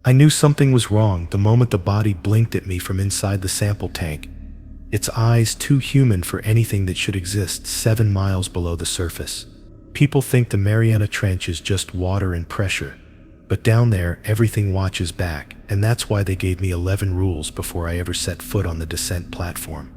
I knew something was wrong the moment the body blinked at me from inside the sample tank, its eyes too human for anything that should exist 7 miles below the surface. People think the Mariana Trench is just water and pressure, but down there everything watches back, and that's why they gave me 11 rules before I ever set foot on the descent platform.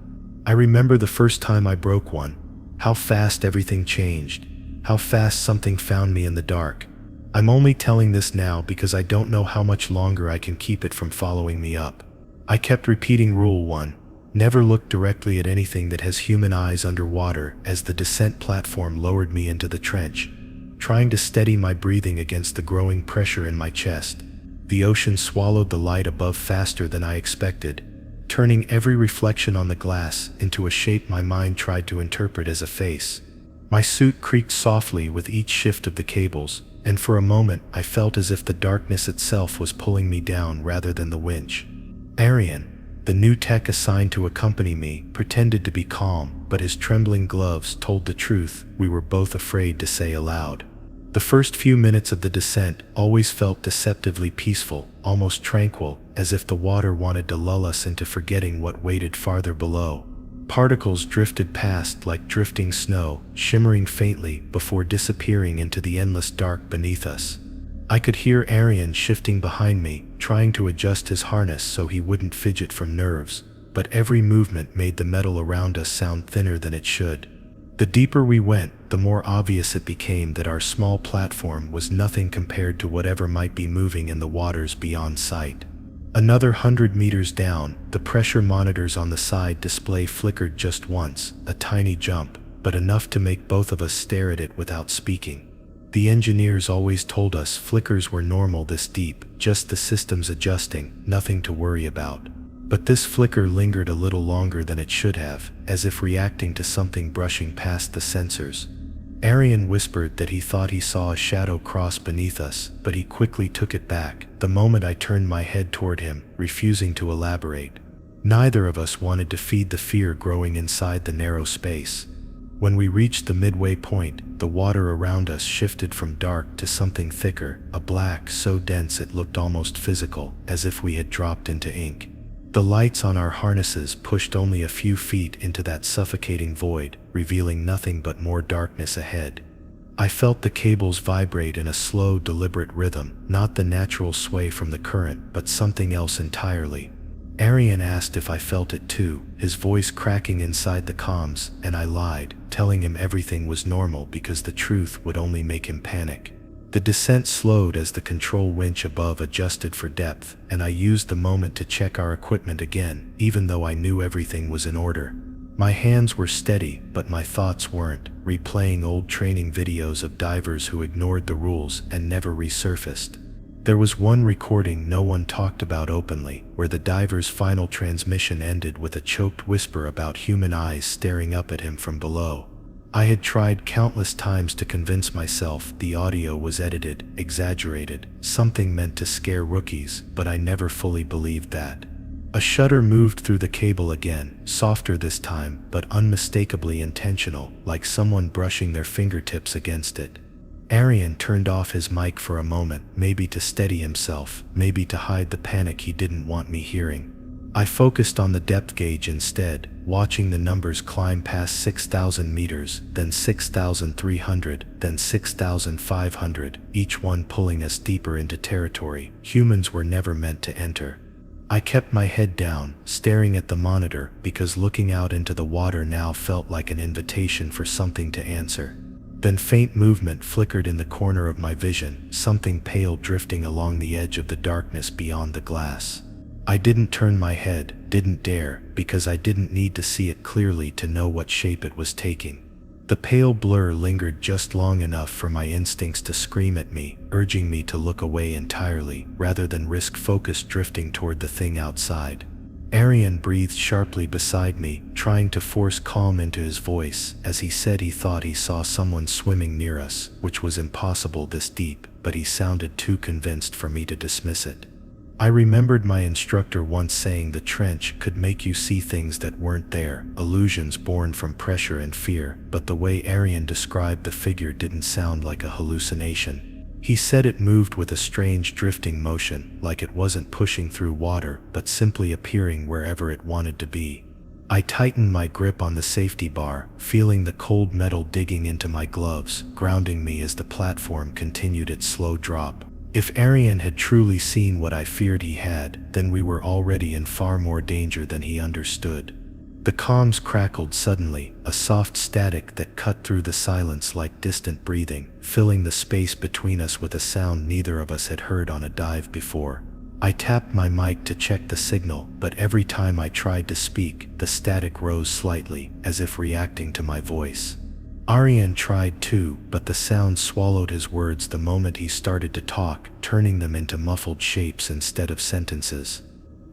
I remember the first time I broke one, how fast everything changed, how fast something found me in the dark. I'm only telling this now because I don't know how much longer I can keep it from following me up. I kept repeating Rule 1, never look directly at anything that has human eyes underwater as the descent platform lowered me into the trench, trying to steady my breathing against the growing pressure in my chest. The ocean swallowed the light above faster than I expected, turning every reflection on the glass into a shape my mind tried to interpret as a face. My suit creaked softly with each shift of the cables, and for a moment I felt as if the darkness itself was pulling me down rather than the winch. Arian, the new tech assigned to accompany me, pretended to be calm, but his trembling gloves told the truth we were both afraid to say aloud. The first few minutes of the descent always felt deceptively peaceful, almost tranquil, as if the water wanted to lull us into forgetting what waited farther below. Particles drifted past like drifting snow, shimmering faintly before disappearing into the endless dark beneath us. I could hear Arian shifting behind me, trying to adjust his harness so he wouldn't fidget from nerves, but every movement made the metal around us sound thinner than it should. The deeper we went, the more obvious it became that our small platform was nothing compared to whatever might be moving in the waters beyond sight. Another 100 meters down, the pressure monitors on the side display flickered just once, a tiny jump, but enough to make both of us stare at it without speaking. The engineers always told us flickers were normal this deep, just the systems adjusting, nothing to worry about. But this flicker lingered a little longer than it should have, as if reacting to something brushing past the sensors. Arian whispered that he thought he saw a shadow cross beneath us, but he quickly took it back the moment I turned my head toward him, refusing to elaborate. Neither of us wanted to feed the fear growing inside the narrow space. When we reached the midway point, the water around us shifted from dark to something thicker, a black so dense it looked almost physical, as if we had dropped into ink. The lights on our harnesses pushed only a few feet into that suffocating void, revealing nothing but more darkness ahead. I felt the cables vibrate in a slow, deliberate rhythm, not the natural sway from the current, but something else entirely. Arian asked if I felt it too, his voice cracking inside the comms, and I lied, telling him everything was normal because the truth would only make him panic. The descent slowed as the control winch above adjusted for depth, and I used the moment to check our equipment again, even though I knew everything was in order. My hands were steady, but my thoughts weren't, replaying old training videos of divers who ignored the rules and never resurfaced. There was one recording no one talked about openly, where the diver's final transmission ended with a choked whisper about human eyes staring up at him from below. I had tried countless times to convince myself the audio was edited, exaggerated, something meant to scare rookies, but I never fully believed that. A shudder moved through the cable again, softer this time, but unmistakably intentional, like someone brushing their fingertips against it. Arian turned off his mic for a moment, maybe to steady himself, maybe to hide the panic he didn't want me hearing. I focused on the depth gauge instead, watching the numbers climb past 6,000 meters, then 6,300, then 6,500, each one pulling us deeper into territory humans were never meant to enter. I kept my head down, staring at the monitor, because looking out into the water now felt like an invitation for something to answer. Then faint movement flickered in the corner of my vision, something pale drifting along the edge of the darkness beyond the glass. I didn't turn my head, didn't dare, because I didn't need to see it clearly to know what shape it was taking. The pale blur lingered just long enough for my instincts to scream at me, urging me to look away entirely, rather than risk focus drifting toward the thing outside. Arian breathed sharply beside me, trying to force calm into his voice, as he said he thought he saw someone swimming near us, which was impossible this deep, but he sounded too convinced for me to dismiss it. I remembered my instructor once saying the trench could make you see things that weren't there, illusions born from pressure and fear, but the way Arian described the figure didn't sound like a hallucination. He said it moved with a strange drifting motion, like it wasn't pushing through water, but simply appearing wherever it wanted to be. I tightened my grip on the safety bar, feeling the cold metal digging into my gloves, grounding me as the platform continued its slow drop. If Arian had truly seen what I feared he had, then we were already in far more danger than he understood. The comms crackled suddenly, a soft static that cut through the silence like distant breathing, filling the space between us with a sound neither of us had heard on a dive before. I tapped my mic to check the signal, but every time I tried to speak, the static rose slightly, as if reacting to my voice. Arian tried too, but the sound swallowed his words the moment he started to talk, turning them into muffled shapes instead of sentences.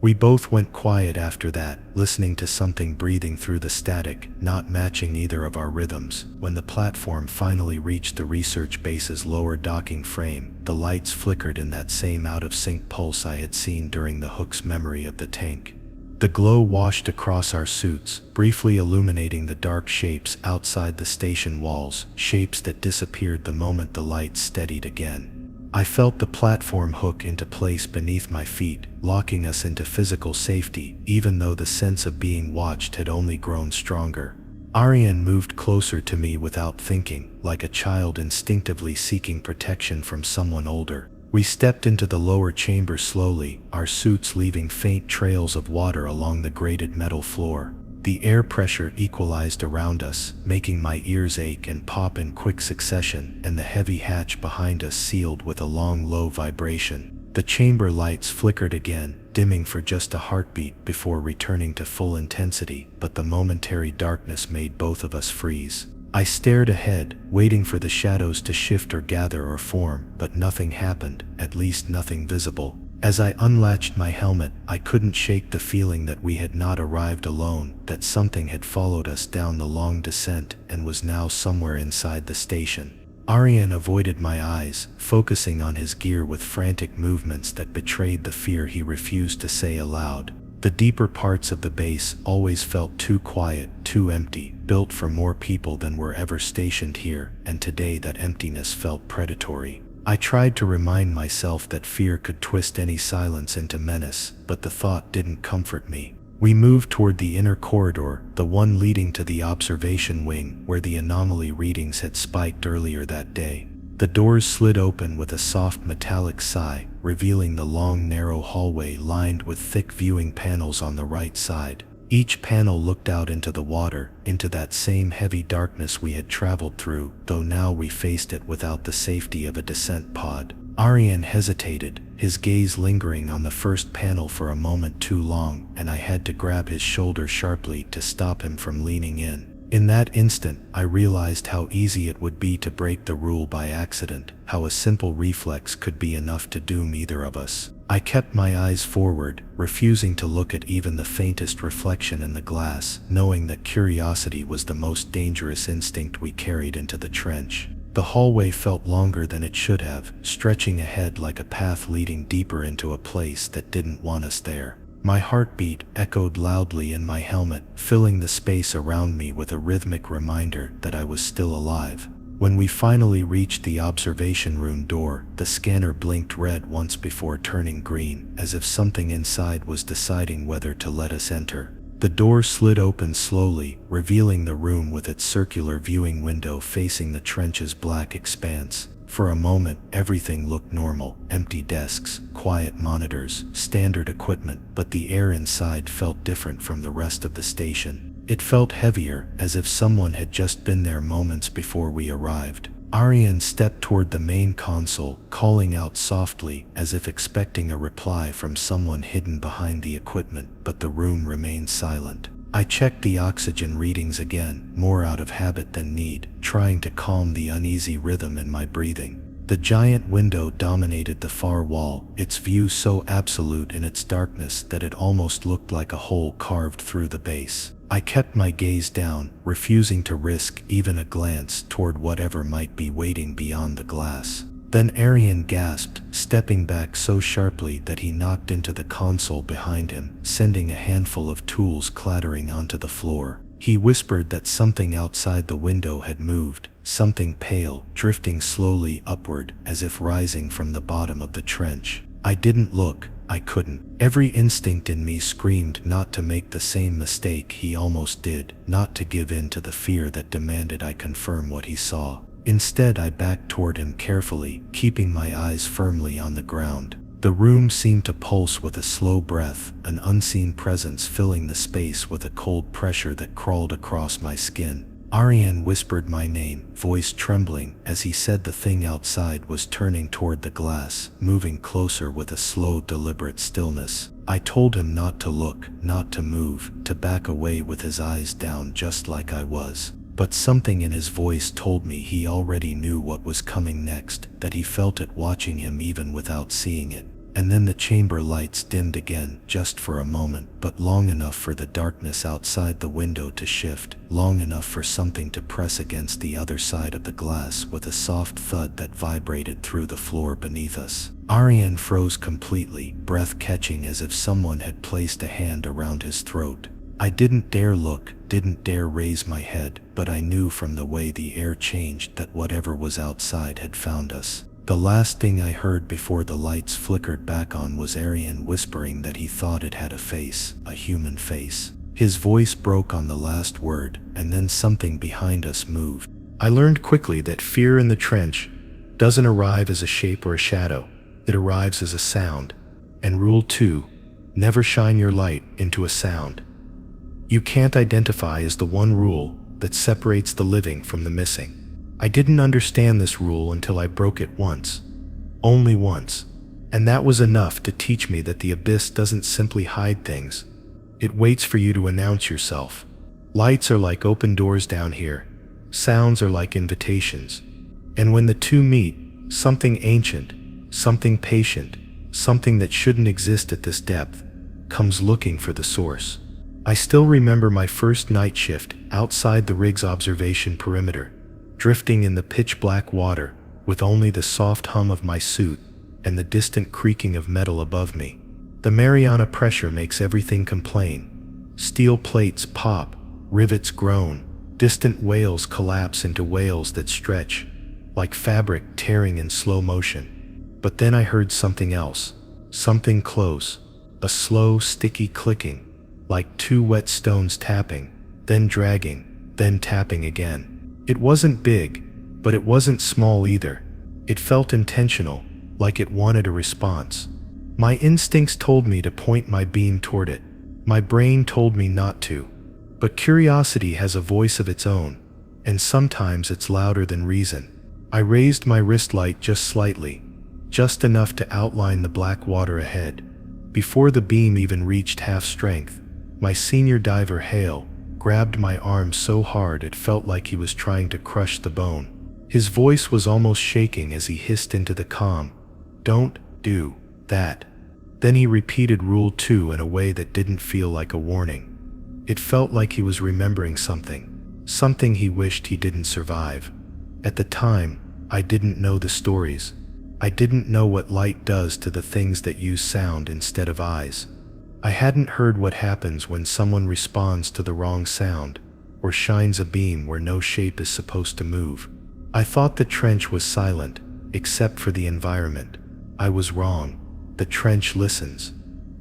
We both went quiet after that, listening to something breathing through the static, not matching either of our rhythms. When the platform finally reached the research base's lower docking frame, the lights flickered in that same out-of-sync pulse I had seen during the Hook's memory of the tank. The glow washed across our suits, briefly illuminating the dark shapes outside the station walls, shapes that disappeared the moment the lights steadied again. I felt the platform hook into place beneath my feet, locking us into physical safety, even though the sense of being watched had only grown stronger. Arian moved closer to me without thinking, like a child instinctively seeking protection from someone older. We stepped into the lower chamber slowly, our suits leaving faint trails of water along the grated metal floor. The air pressure equalized around us, making my ears ache and pop in quick succession, and the heavy hatch behind us sealed with a long, low vibration. The chamber lights flickered again, dimming for just a heartbeat before returning to full intensity, but the momentary darkness made both of us freeze. I stared ahead, waiting for the shadows to shift or gather or form, but nothing happened, at least nothing visible. As I unlatched my helmet, I couldn't shake the feeling that we had not arrived alone, that something had followed us down the long descent and was now somewhere inside the station. Arian avoided my eyes, focusing on his gear with frantic movements that betrayed the fear he refused to say aloud. The deeper parts of the base always felt too quiet, too empty, built for more people than were ever stationed here, and today that emptiness felt predatory. I tried to remind myself that fear could twist any silence into menace, but the thought didn't comfort me. We moved toward the inner corridor, the one leading to the observation wing, where the anomaly readings had spiked earlier that day. The doors slid open with a soft metallic sigh, revealing the long, narrow hallway lined with thick viewing panels on the right side. Each panel looked out into the water, into that same heavy darkness we had traveled through, though now we faced it without the safety of a descent pod. Arian hesitated, his gaze lingering on the first panel for a moment too long, and I had to grab his shoulder sharply to stop him from leaning in. In that instant, I realized how easy it would be to break the rule by accident, how a simple reflex could be enough to doom either of us. I kept my eyes forward, refusing to look at even the faintest reflection in the glass, knowing that curiosity was the most dangerous instinct we carried into the trench. The hallway felt longer than it should have, stretching ahead like a path leading deeper into a place that didn't want us there. My heartbeat echoed loudly in my helmet, filling the space around me with a rhythmic reminder that I was still alive. When we finally reached the observation room door, the scanner blinked red once before turning green, as if something inside was deciding whether to let us enter. The door slid open slowly, revealing the room with its circular viewing window facing the trench's black expanse. For a moment, everything looked normal: empty desks, quiet monitors, standard equipment, but the air inside felt different from the rest of the station. It felt heavier, as if someone had just been there moments before we arrived. Arian stepped toward the main console, calling out softly, as if expecting a reply from someone hidden behind the equipment, but the room remained silent. I checked the oxygen readings again, more out of habit than need, trying to calm the uneasy rhythm in my breathing. The giant window dominated the far wall, its view so absolute in its darkness that it almost looked like a hole carved through the base. I kept my gaze down, refusing to risk even a glance toward whatever might be waiting beyond the glass. Then Arian gasped, stepping back so sharply that he knocked into the console behind him, sending a handful of tools clattering onto the floor. He whispered that something outside the window had moved, something pale, drifting slowly upward as if rising from the bottom of the trench. I didn't look, I couldn't. Every instinct in me screamed not to make the same mistake he almost did, not to give in to the fear that demanded I confirm what he saw. Instead, I backed toward him carefully, keeping my eyes firmly on the ground. The room seemed to pulse with a slow breath, an unseen presence filling the space with a cold pressure that crawled across my skin. Ariane whispered my name, voice trembling, as he said the thing outside was turning toward the glass, moving closer with a slow, deliberate stillness. I told him not to look, not to move, to back away with his eyes down just like I was. But something in his voice told me he already knew what was coming next, that he felt it watching him even without seeing it. And then the chamber lights dimmed again, just for a moment, but long enough for the darkness outside the window to shift, long enough for something to press against the other side of the glass with a soft thud that vibrated through the floor beneath us. Ariane froze completely, breath catching as if someone had placed a hand around his throat. I didn't dare look, didn't dare raise my head, but I knew from the way the air changed that whatever was outside had found us. The last thing I heard before the lights flickered back on was Ariane whispering that he thought it had a face, a human face. His voice broke on the last word, and then something behind us moved. I learned quickly that fear in the trench doesn't arrive as a shape or a shadow. It arrives as a sound. And rule 2, never shine your light into a sound. You can't identify as the one rule that separates the living from the missing. I didn't understand this rule until I broke it once. Only once. And that was enough to teach me that the abyss doesn't simply hide things. It waits for you to announce yourself. Lights are like open doors down here. Sounds are like invitations. And when the two meet, something ancient, something patient, something that shouldn't exist at this depth, comes looking for the source. I still remember my first night shift outside the rig's observation perimeter, drifting in the pitch-black water with only the soft hum of my suit and the distant creaking of metal above me. The Mariana pressure makes everything complain. Steel plates pop, rivets groan, distant wails collapse into wails that stretch, like fabric tearing in slow motion. But then I heard something else, something close, a slow, sticky clicking, like two wet stones tapping, then dragging, then tapping again. It wasn't big, but it wasn't small either. It felt intentional, like it wanted a response. My instincts told me to point my beam toward it. My brain told me not to. But curiosity has a voice of its own, and sometimes it's louder than reason. I raised my wrist light just slightly, just enough to outline the black water ahead. Before the beam even reached half strength, my senior diver Hale grabbed my arm so hard it felt like he was trying to crush the bone. His voice was almost shaking as he hissed into the calm, "Don't do that." Then he repeated Rule 2 in a way that didn't feel like a warning. It felt like he was remembering something he wished he didn't survive. At the time, I didn't know the stories. I didn't know what light does to the things that use sound instead of eyes. I hadn't heard what happens when someone responds to the wrong sound, or shines a beam where no shape is supposed to move. I thought the trench was silent, except for the environment. I was wrong. The trench listens.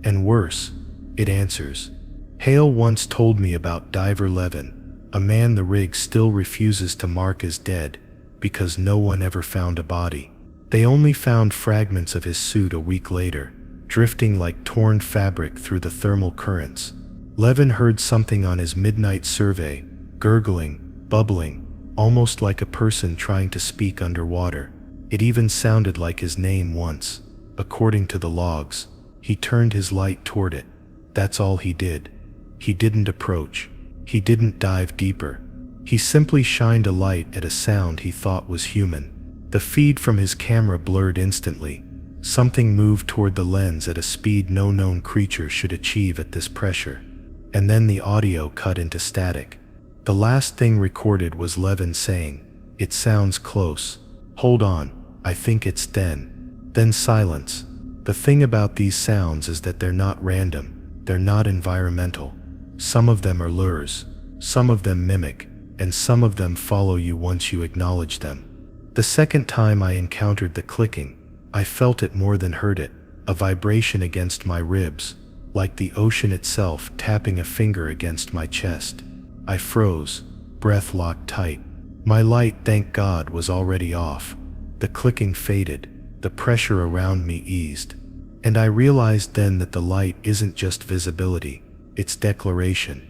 And worse, it answers. Hale once told me about Diver Levin, a man the rig still refuses to mark as dead, because no one ever found a body. They only found fragments of his suit a week later, drifting like torn fabric through the thermal currents. Levin heard something on his midnight survey, gurgling, bubbling, almost like a person trying to speak underwater. It even sounded like his name once. According to the logs, he turned his light toward it. That's all he did. He didn't approach. He didn't dive deeper. He simply shined a light at a sound he thought was human. The feed from his camera blurred instantly. Something moved toward the lens at a speed no known creature should achieve at this pressure. And then the audio cut into static. The last thing recorded was Levin saying, "It sounds close. Hold on, I think it's then." Then silence. The thing about these sounds is that they're not random. They're not environmental. Some of them are lures. Some of them mimic, and some of them follow you once you acknowledge them. The second time I encountered the clicking, I felt it more than heard it, a vibration against my ribs, like the ocean itself tapping a finger against my chest. I froze, breath locked tight. My light, thank God, was already off. The clicking faded, the pressure around me eased, and I realized then that the light isn't just visibility, it's declaration.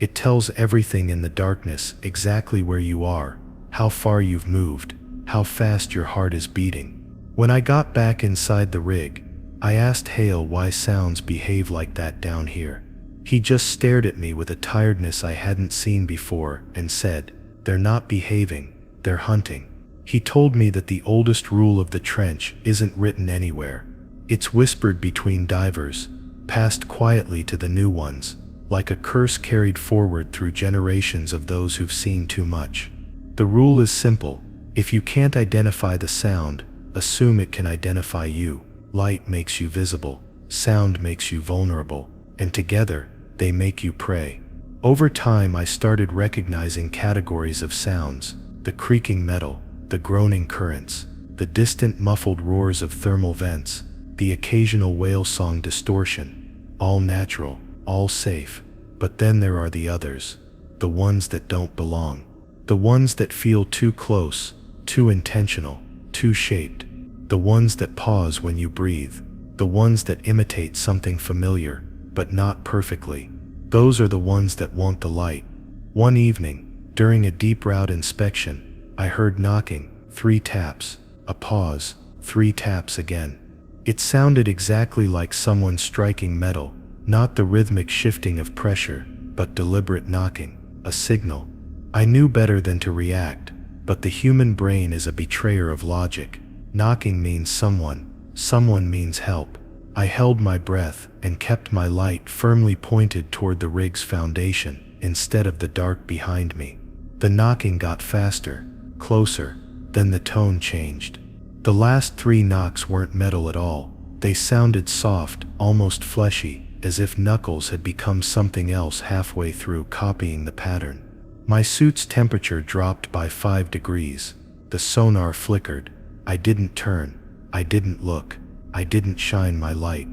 It tells everything in the darkness exactly where you are, how far you've moved, how fast your heart is beating. When I got back inside the rig, I asked Hale why sounds behave like that down here. He just stared at me with a tiredness I hadn't seen before and said, "They're not behaving, they're hunting." He told me that the oldest rule of the trench isn't written anywhere. It's whispered between divers, passed quietly to the new ones, like a curse carried forward through generations of those who've seen too much. The rule is simple: if you can't identify the sound, assume it can identify you. Light makes you visible, sound makes you vulnerable, and together, they make you prey. Over time, I started recognizing categories of sounds: the creaking metal, the groaning currents, the distant muffled roars of thermal vents, the occasional whale song distortion. All natural, all safe. But then there are the others, the ones that don't belong, the ones that feel too close, too intentional, too shaped, the ones that pause when you breathe, the ones that imitate something familiar, but not perfectly. Those are the ones that want the light. One evening, during a deep route inspection, I heard knocking, 3 taps, a pause, 3 taps again. It sounded exactly like someone striking metal, not the rhythmic shifting of pressure, but deliberate knocking, a signal. I knew better than to react, but the human brain is a betrayer of logic. Knocking means someone means help. I held my breath and kept my light firmly pointed toward the rig's foundation, instead of the dark behind me. The knocking got faster, closer, then the tone changed. The last 3 knocks weren't metal at all. They sounded soft, almost fleshy, as if knuckles had become something else halfway through copying the pattern. My suit's temperature dropped by 5 degrees. The sonar flickered. I didn't turn. I didn't look. I didn't shine my light.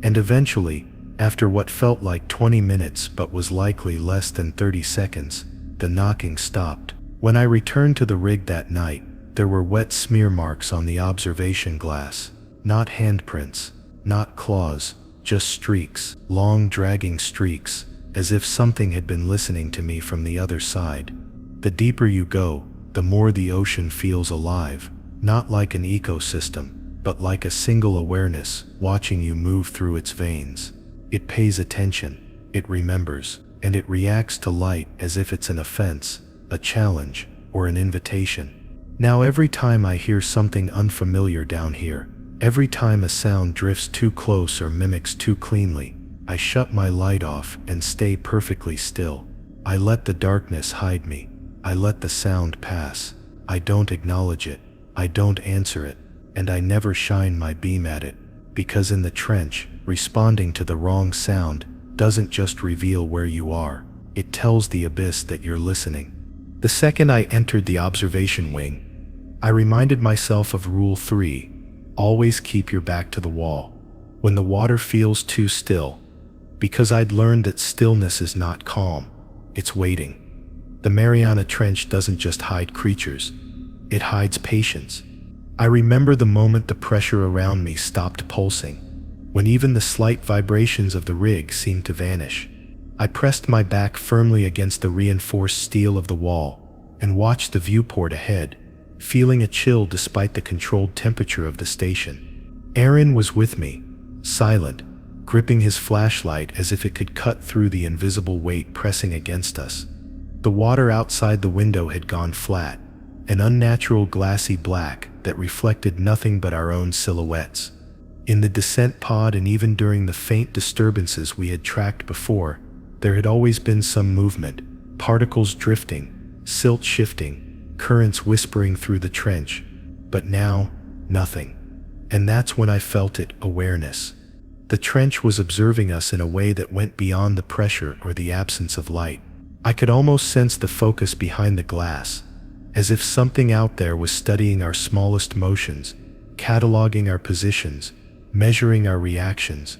And eventually, after what felt like 20 minutes but was likely less than 30 seconds, the knocking stopped. When I returned to the rig that night, there were wet smear marks on the observation glass. Not handprints, not claws, just streaks, long dragging streaks, as if something had been listening to me from the other side. The deeper you go, the more the ocean feels alive, not like an ecosystem, but like a single awareness watching you move through its veins. It pays attention, it remembers, and it reacts to light as if it's an offense, a challenge, or an invitation. Now every time I hear something unfamiliar down here, every time a sound drifts too close or mimics too cleanly, I shut my light off and stay perfectly still. I let the darkness hide me. I let the sound pass. I don't acknowledge it. I don't answer it. And I never shine my beam at it. Because in the trench, responding to the wrong sound doesn't just reveal where you are. It tells the abyss that you're listening. The second I entered the observation wing, I reminded myself of Rule 3. Always keep your back to the wall when the water feels too still, because I'd learned that stillness is not calm, it's waiting. The Mariana Trench doesn't just hide creatures, it hides patience. I remember the moment the pressure around me stopped pulsing, when even the slight vibrations of the rig seemed to vanish. I pressed my back firmly against the reinforced steel of the wall and watched the viewport ahead, feeling a chill despite the controlled temperature of the station. Aaron was with me, silent, gripping his flashlight as if it could cut through the invisible weight pressing against us. The water outside the window had gone flat, an unnatural glassy black that reflected nothing but our own silhouettes. In the descent pod and even during the faint disturbances we had tracked before, there had always been some movement, particles drifting, silt shifting, currents whispering through the trench. But now, nothing. And that's when I felt it, awareness. The trench was observing us in a way that went beyond the pressure or the absence of light. I could almost sense the focus behind the glass, as if something out there was studying our smallest motions, cataloging our positions, measuring our reactions.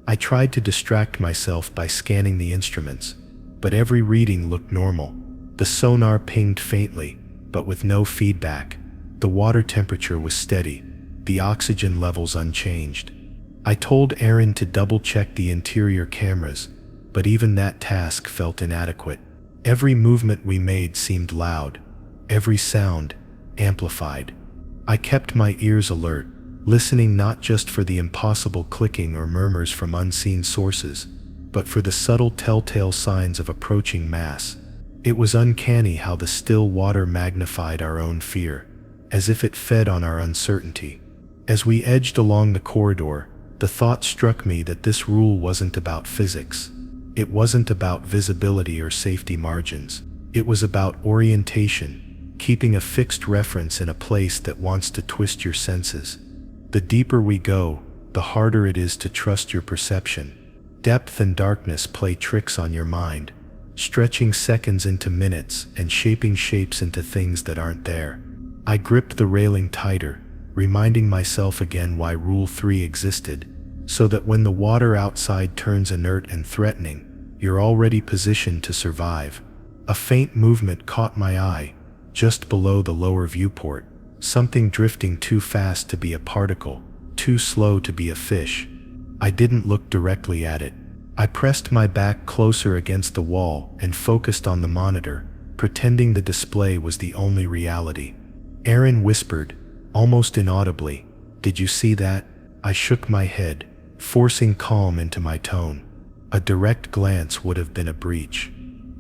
I tried to distract myself by scanning the instruments, but every reading looked normal. The sonar pinged faintly, but with no feedback. The water temperature was steady, the oxygen levels unchanged. I told Aaron to double-check the interior cameras, but even that task felt inadequate. Every movement we made seemed loud, every sound amplified. I kept my ears alert, listening not just for the impossible clicking or murmurs from unseen sources, but for the subtle telltale signs of approaching mass. It was uncanny how the still water magnified our own fear, as if it fed on our uncertainty. As we edged along the corridor, the thought struck me that this rule wasn't about physics. It wasn't about visibility or safety margins. It was about orientation, keeping a fixed reference in a place that wants to twist your senses. The deeper we go, the harder it is to trust your perception. Depth and darkness play tricks on your mind, stretching seconds into minutes and shaping shapes into things that aren't there. I gripped the railing tighter, reminding myself again why Rule 3 existed, so that when the water outside turns inert and threatening, you're already positioned to survive. A faint movement caught my eye, just below the lower viewport, something drifting too fast to be a particle, too slow to be a fish. I didn't look directly at it. I pressed my back closer against the wall and focused on the monitor, pretending the display was the only reality. Aaron whispered, almost inaudibly, "Did you see that?" I shook my head, forcing calm into my tone. A direct glance would have been a breach.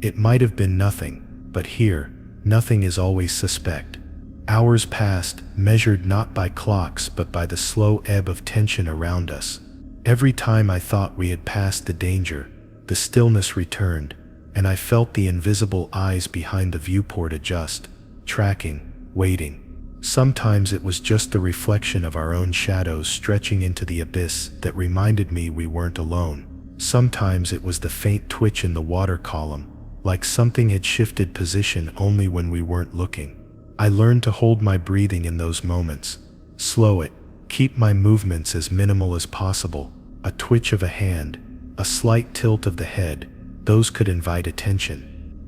It might have been nothing, but here, nothing is always suspect. Hours passed, measured not by clocks but by the slow ebb of tension around us. Every time I thought we had passed the danger, the stillness returned, and I felt the invisible eyes behind the viewport adjust, tracking, waiting. Sometimes it was just the reflection of our own shadows stretching into the abyss that reminded me we weren't alone. Sometimes it was the faint twitch in the water column, like something had shifted position only when we weren't looking. I learned to hold my breathing in those moments, slow it, keep my movements as minimal as possible. A twitch of a hand, a slight tilt of the head, those could invite attention.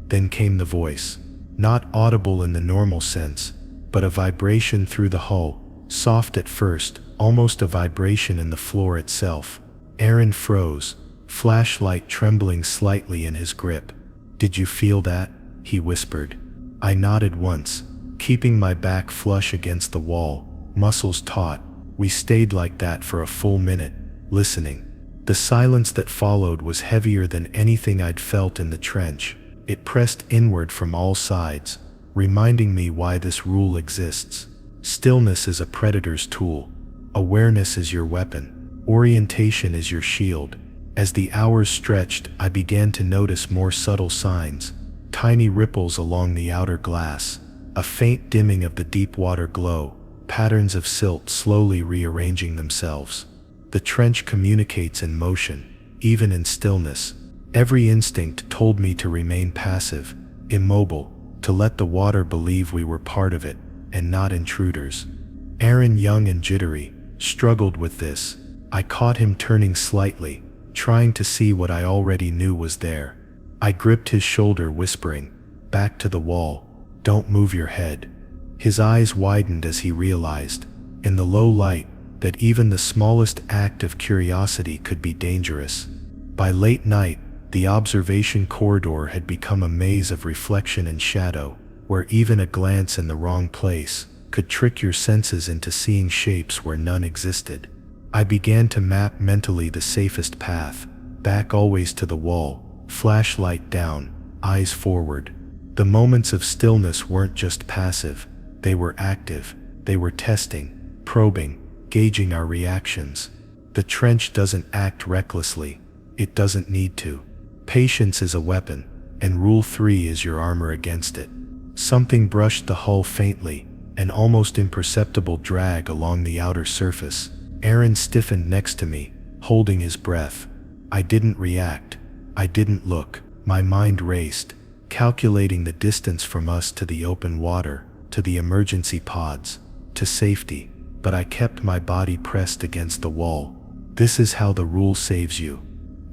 Then came the voice, not audible in the normal sense, but a vibration through the hull, soft at first, almost a vibration in the floor itself. Aaron froze, flashlight trembling slightly in his grip. "Did you feel that?" he whispered. I nodded once, keeping my back flush against the wall, muscles taut. We stayed like that for a full minute, listening. The silence that followed was heavier than anything I'd felt in the trench. It pressed inward from all sides, reminding me why this rule exists. Stillness is a predator's tool. Awareness is your weapon. Orientation is your shield. As the hours stretched, I began to notice more subtle signs. Tiny ripples along the outer glass, a faint dimming of the deep water glow, patterns of silt slowly rearranging themselves. The trench communicates in motion, even in stillness. Every instinct told me to remain passive, immobile, to let the water believe we were part of it, and not intruders. Aaron, young and jittery, struggled with this. I caught him turning slightly, trying to see what I already knew was there. I gripped his shoulder, whispering, "Back to the wall, don't move your head." His eyes widened as he realized, in the low light, that even the smallest act of curiosity could be dangerous. By late night, the observation corridor had become a maze of reflection and shadow, where even a glance in the wrong place could trick your senses into seeing shapes where none existed. I began to map mentally the safest path, back always to the wall, flashlight down, eyes forward. The moments of stillness weren't just passive, they were active. They were testing, probing, gauging our reactions. The trench doesn't act recklessly. It doesn't need to. Patience is a weapon, and Rule 3 is your armor against it. Something brushed the hull faintly, an almost imperceptible drag along the outer surface. Aaron stiffened next to me, holding his breath. I didn't react. I didn't look. My mind raced, calculating the distance from us to the open water, to the emergency pods, to safety, but I kept my body pressed against the wall. This is how the rule saves you.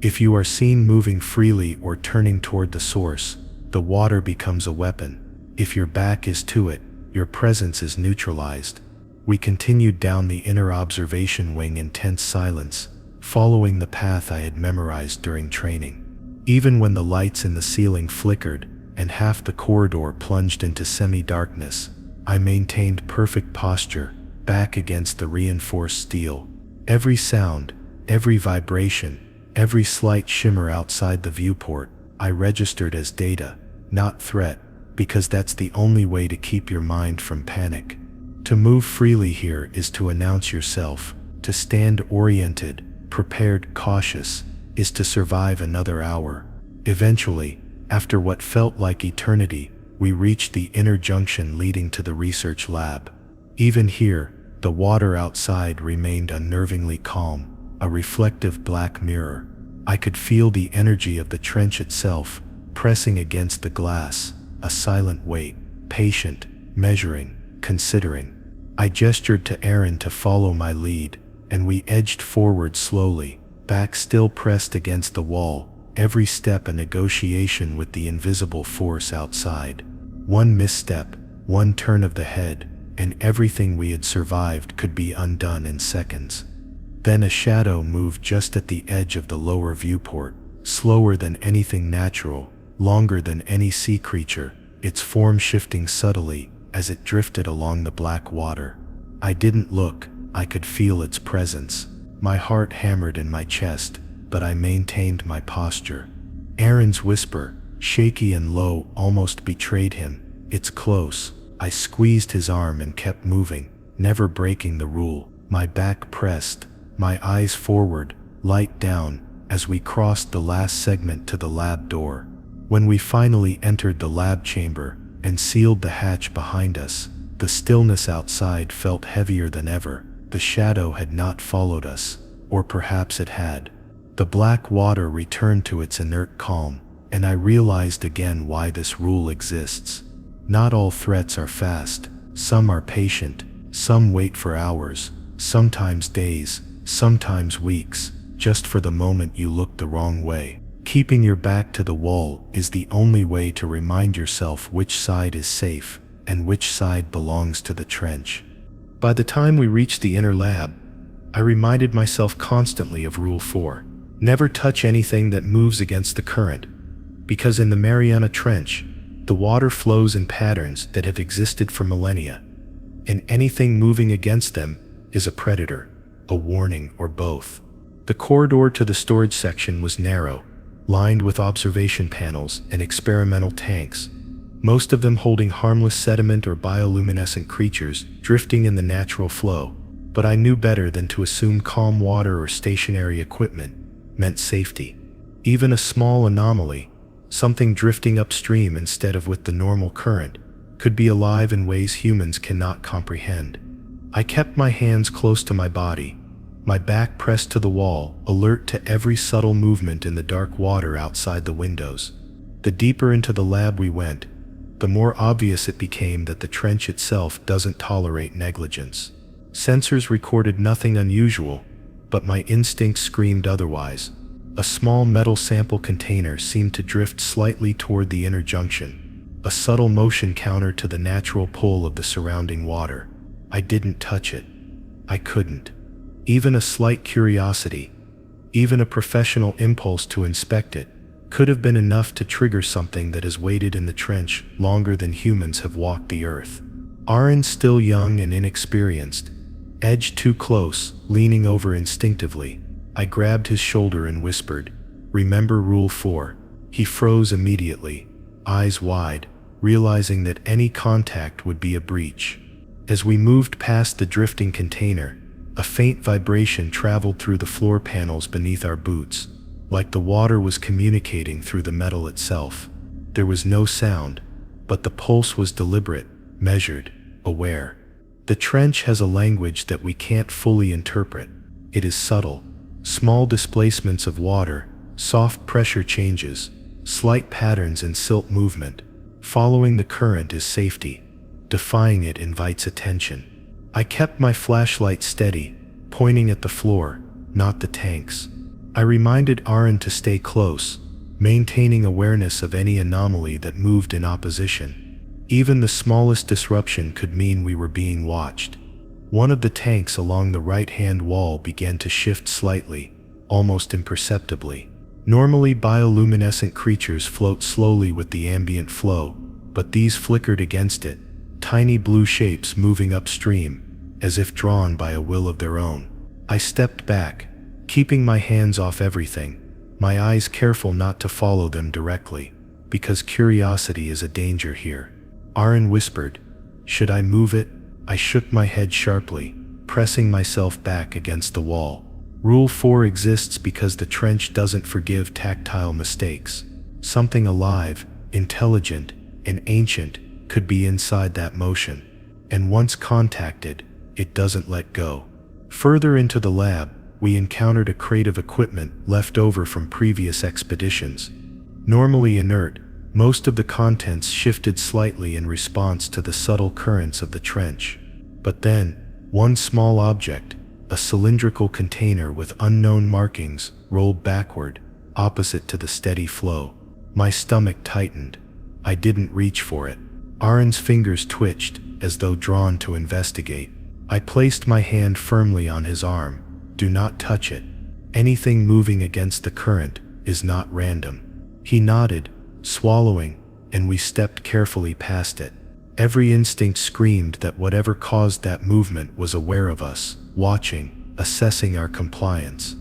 If you are seen moving freely or turning toward the source, the water becomes a weapon. If your back is to it, your presence is neutralized. We continued down the inner observation wing in tense silence, following the path I had memorized during training. Even when the lights in the ceiling flickered and half the corridor plunged into semi-darkness, I maintained perfect posture, back against the reinforced steel. Every sound, every vibration, every slight shimmer outside the viewport, I registered as data, not threat, because that's the only way to keep your mind from panic. To move freely here is to announce yourself. To stand oriented, prepared, cautious, is to survive another hour. Eventually, after what felt like eternity, we reached the inner junction leading to the research lab. Even here, the water outside remained unnervingly calm, a reflective black mirror. I could feel the energy of the trench itself, pressing against the glass, a silent wait, patient, measuring, considering. I gestured to Aaron to follow my lead, and we edged forward slowly, back still pressed against the wall, every step a negotiation with the invisible force outside. One misstep, one turn of the head, and everything we had survived could be undone in seconds. Then a shadow moved just at the edge of the lower viewport, slower than anything natural, longer than any sea creature, its form shifting subtly as it drifted along the black water. I didn't look, I could feel its presence. My heart hammered in my chest, but I maintained my posture. Aaron's whisper, shaky and low, almost betrayed him. "It's close." I squeezed his arm and kept moving, never breaking the rule. My back pressed, my eyes forward, light down, as we crossed the last segment to the lab door. When we finally entered the lab chamber and sealed the hatch behind us, the stillness outside felt heavier than ever. The shadow had not followed us, or perhaps it had. The black water returned to its inert calm, and I realized again why this rule exists. Not all threats are fast, some are patient, some wait for hours, sometimes days, sometimes weeks, just for the moment you look the wrong way. Keeping your back to the wall is the only way to remind yourself which side is safe and which side belongs to the trench. By the time we reached the inner lab, I reminded myself constantly of Rule 4. Never touch anything that moves against the current, because in the Mariana Trench, the water flows in patterns that have existed for millennia, and anything moving against them is a predator, a warning, or both. The corridor to the storage section was narrow, lined with observation panels and experimental tanks, most of them holding harmless sediment or bioluminescent creatures drifting in the natural flow. But I knew better than to assume calm water or stationary equipment meant safety. Even a small anomaly, something drifting upstream instead of with the normal current, could be alive in ways humans cannot comprehend. I kept my hands close to my body, my back pressed to the wall, alert to every subtle movement in the dark water outside the windows. The deeper into the lab we went, the more obvious it became that the trench itself doesn't tolerate negligence. Sensors recorded nothing unusual, but my instincts screamed otherwise. A small metal sample container seemed to drift slightly toward the inner junction, a subtle motion counter to the natural pull of the surrounding water. I didn't touch it. I couldn't. Even a slight curiosity, even a professional impulse to inspect it, could have been enough to trigger something that has waited in the trench longer than humans have walked the earth. Aaron, still young and inexperienced, edged too close, leaning over instinctively. I grabbed his shoulder and whispered, "Remember Rule 4. He froze immediately, eyes wide, realizing that any contact would be a breach. As we moved past the drifting container, a faint vibration traveled through the floor panels beneath our boots, like the water was communicating through the metal itself. There was no sound, but the pulse was deliberate, measured, aware. The trench has a language that we can't fully interpret. It is subtle. Small displacements of water, soft pressure changes, slight patterns in silt movement. Following the current is safety. Defying it invites attention. I kept my flashlight steady, pointing at the floor, not the tanks. I reminded Aaron to stay close, maintaining awareness of any anomaly that moved in opposition. Even the smallest disruption could mean we were being watched. One of the tanks along the right-hand wall began to shift slightly, almost imperceptibly. Normally, bioluminescent creatures float slowly with the ambient flow, but these flickered against it, tiny blue shapes moving upstream, as if drawn by a will of their own. I stepped back, keeping my hands off everything, my eyes careful not to follow them directly, because curiosity is a danger here. Aaron whispered, "Should I move it?" I shook my head sharply, pressing myself back against the wall. Rule 4 exists because the trench doesn't forgive tactile mistakes. Something alive, intelligent, and ancient could be inside that motion, and once contacted, it doesn't let go. Further into the lab, we encountered a crate of equipment left over from previous expeditions. Normally inert, most of the contents shifted slightly in response to the subtle currents of the trench. But then, one small object, a cylindrical container with unknown markings, rolled backward, opposite to the steady flow. My stomach tightened. I didn't reach for it. Aaron's fingers twitched, as though drawn to investigate. I placed my hand firmly on his arm. "Do not touch it. Anything moving against the current is not random." He nodded, swallowing, and we stepped carefully past it. Every instinct screamed that whatever caused that movement was aware of us, watching, assessing our compliance.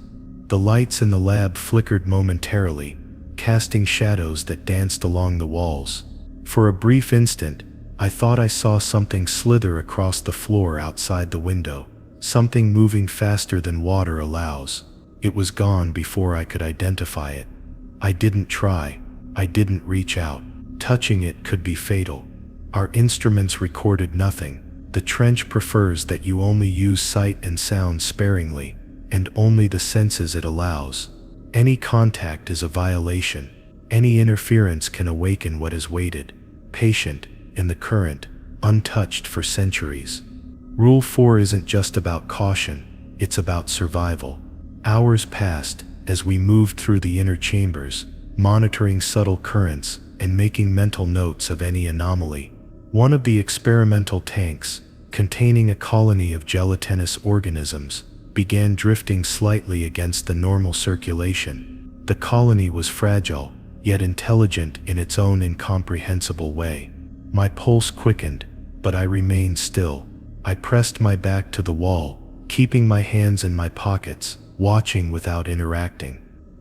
The lights in the lab flickered momentarily, casting shadows that danced along the walls. For a brief instant, I thought I saw something slither across the floor outside the window, something moving faster than water allows. It was gone before I could identify it. I didn't try. I didn't reach out. Touching it could be fatal. Our instruments recorded nothing. The trench prefers that you only use sight and sound sparingly, and only the senses it allows. Any contact is a violation. Any interference can awaken what has waited, patient, in the current, untouched for centuries. Rule 4 isn't just about caution, it's about survival. Hours passed as we moved through the inner chambers, monitoring subtle currents and making mental notes of any anomaly. One of the experimental tanks, containing a colony of gelatinous organisms, began drifting slightly against the normal circulation. The colony was fragile, yet intelligent in its own incomprehensible way. My pulse quickened, but I remained still. I pressed my back to the wall, keeping my hands in my pockets, watching without interacting.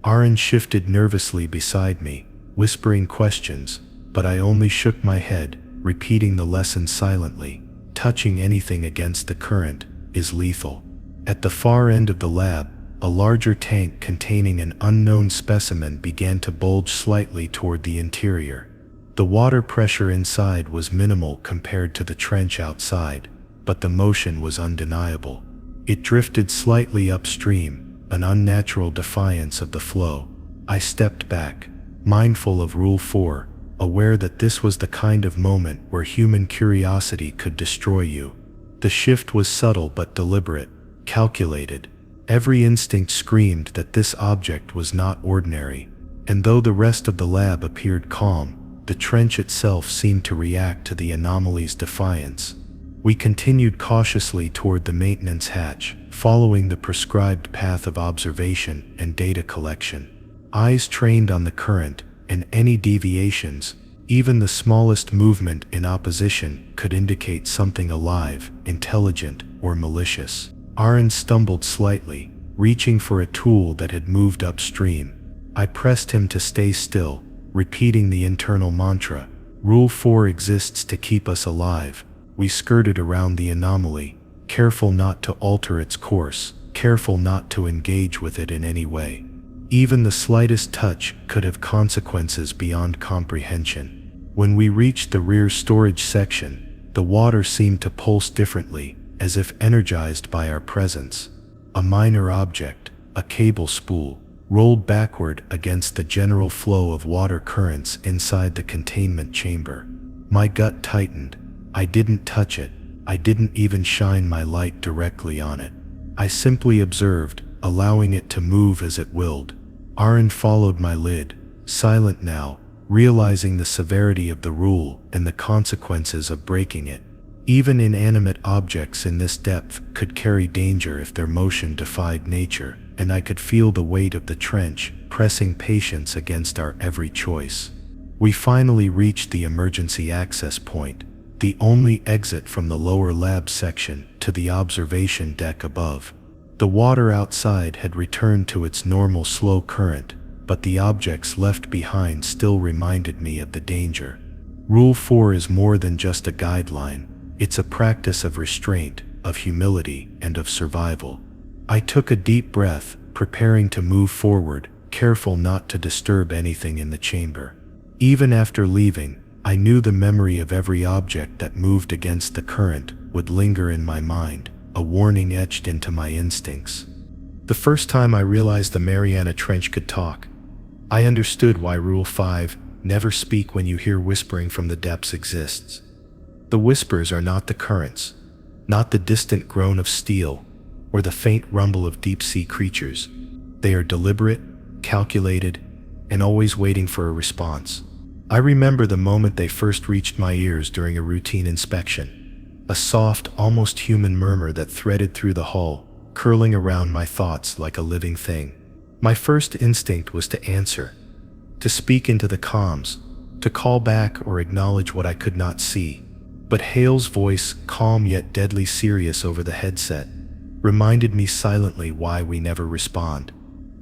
Aaron shifted nervously beside me, whispering questions, but I only shook my head, repeating the lesson silently. Touching anything against the current is lethal. At the far end of the lab, a larger tank containing an unknown specimen began to bulge slightly toward the interior. The water pressure inside was minimal compared to the trench outside, but the motion was undeniable. It drifted slightly upstream, an unnatural defiance of the flow. I stepped back, mindful of Rule 4, aware that this was the kind of moment where human curiosity could destroy you. The shift was subtle but deliberate, calculated. Every instinct screamed that this object was not ordinary, and though the rest of the lab appeared calm, the trench itself seemed to react to the anomaly's defiance. We continued cautiously toward the maintenance hatch, following the prescribed path of observation and data collection. Eyes trained on the current, and any deviations, even the smallest movement in opposition, could indicate something alive, intelligent, or malicious. Aaron stumbled slightly, reaching for a tool that had moved upstream. I pressed him to stay still, repeating the internal mantra, "Rule 4 exists to keep us alive." We skirted around the anomaly, careful not to alter its course, careful not to engage with it in any way. Even the slightest touch could have consequences beyond comprehension. When we reached the rear storage section, the water seemed to pulse differently, as if energized by our presence. A minor object, a cable spool, rolled backward against the general flow of water currents inside the containment chamber. My gut tightened. I didn't touch it. I didn't even shine my light directly on it. I simply observed, allowing it to move as it willed. Aaron followed my lid, silent now, realizing the severity of the rule and the consequences of breaking it. Even inanimate objects in this depth could carry danger if their motion defied nature, and I could feel the weight of the trench pressing patience against our every choice. We finally reached the emergency access point, the only exit from the lower lab section to the observation deck above. The water outside had returned to its normal slow current, but the objects left behind still reminded me of the danger. Rule 4 is more than just a guideline. It's a practice of restraint, of humility, and of survival. I took a deep breath, preparing to move forward, careful not to disturb anything in the chamber. Even after leaving, I knew the memory of every object that moved against the current would linger in my mind, a warning etched into my instincts. The first time I realized the Mariana Trench could talk, I understood why Rule 5, never speak when you hear whispering from the depths, exists. The whispers are not the currents, not the distant groan of steel, or the faint rumble of deep-sea creatures. They are deliberate, calculated, and always waiting for a response. I remember the moment they first reached my ears during a routine inspection, a soft, almost human murmur that threaded through the hull, curling around my thoughts like a living thing. My first instinct was to answer, to speak into the comms, to call back or acknowledge what I could not see. But Hale's voice, calm yet deadly serious over the headset, reminded me silently why we never respond.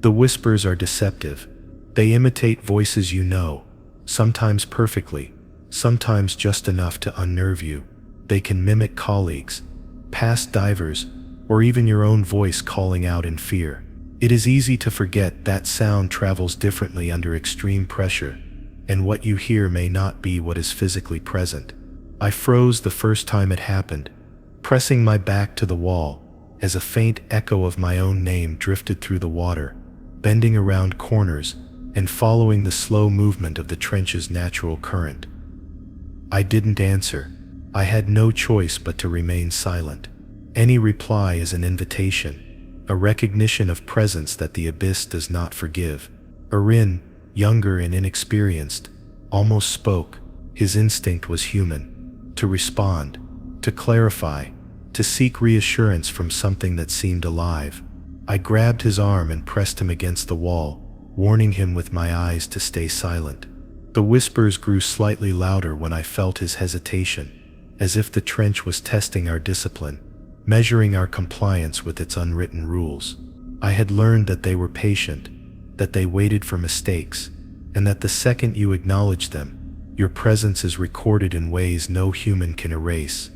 The whispers are deceptive. They imitate voices you know, sometimes perfectly, sometimes just enough to unnerve you. They can mimic colleagues, past divers, or even your own voice calling out in fear. It is easy to forget that sound travels differently under extreme pressure, and what you hear may not be what is physically present. I froze the first time it happened, pressing my back to the wall, as a faint echo of my own name drifted through the water, bending around corners and following the slow movement of the trench's natural current. I didn't answer. I had no choice but to remain silent. Any reply is an invitation, a recognition of presence that the abyss does not forgive. Aaron, younger and inexperienced, almost spoke. His instinct was human. To respond, to clarify, to seek reassurance from something that seemed alive. I grabbed his arm and pressed him against the wall, warning him with my eyes to stay silent. The whispers grew slightly louder when I felt his hesitation, as if the trench was testing our discipline, measuring our compliance with its unwritten rules. I had learned that they were patient, that they waited for mistakes, and that the second you acknowledge them, your presence is recorded in ways no human can erase.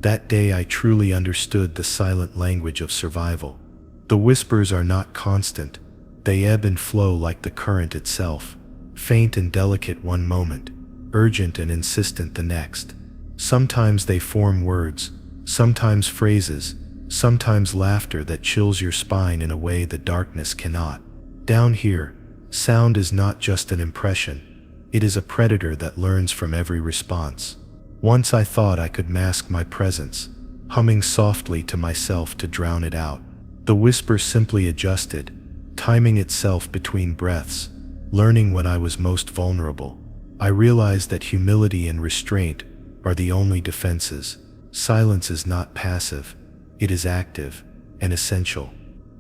That day I truly understood the silent language of survival. The whispers are not constant. They ebb and flow like the current itself, faint and delicate one moment, urgent and insistent the next. Sometimes they form words, sometimes phrases, sometimes laughter that chills your spine in a way the darkness cannot. Down here, sound is not just an impression. It is a predator that learns from every response. Once I thought I could mask my presence, humming softly to myself to drown it out. The whisper simply adjusted, timing itself between breaths, learning when I was most vulnerable. I realized that humility and restraint are the only defenses. Silence is not passive, it is active and essential.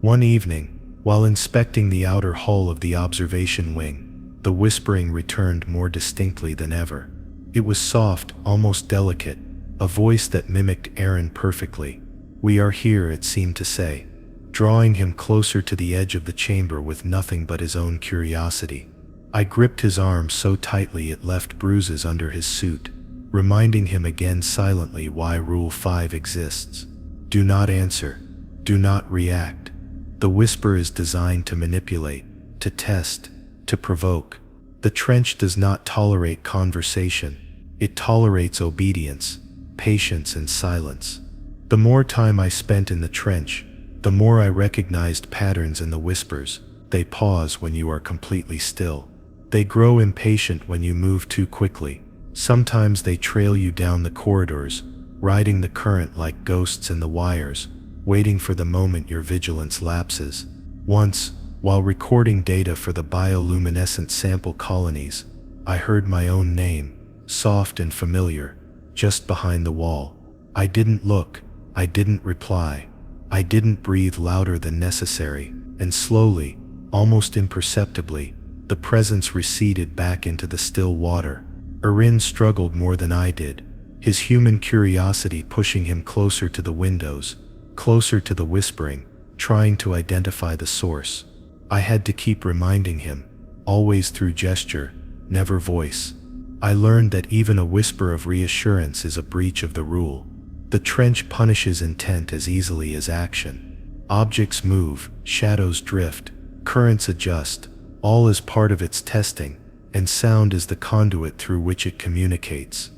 One evening, while inspecting the outer hull of the observation wing, the whispering returned more distinctly than ever. It was soft, almost delicate, a voice that mimicked Aaron perfectly. "We are here," it seemed to say, drawing him closer to the edge of the chamber with nothing but his own curiosity. I gripped his arm so tightly it left bruises under his suit, reminding him again silently why Rule 5 exists. Do not answer. Do not react. The whisper is designed to manipulate, to test, to provoke. The trench does not tolerate conversation. It tolerates obedience, patience, and silence. The more time I spent in the trench, the more I recognized patterns in the whispers, They pause when you are completely still. They grow impatient when you move too quickly. Sometimes they trail you down the corridors, riding the current like ghosts in the wires, waiting for the moment your vigilance lapses. Once, while recording data for the bioluminescent sample colonies, I heard my own name, soft and familiar, just behind the wall. I didn't look, I didn't reply, I didn't breathe louder than necessary, and slowly, almost imperceptibly, the presence receded back into the still water. Erin struggled more than I did, his human curiosity pushing him closer to the windows, closer to the whispering, trying to identify the source. I had to keep reminding him, always through gesture, never voice. I learned that even a whisper of reassurance is a breach of the rule. The trench punishes intent as easily as action. Objects move, shadows drift, currents adjust, all is part of its testing, and sound is the conduit through which it communicates.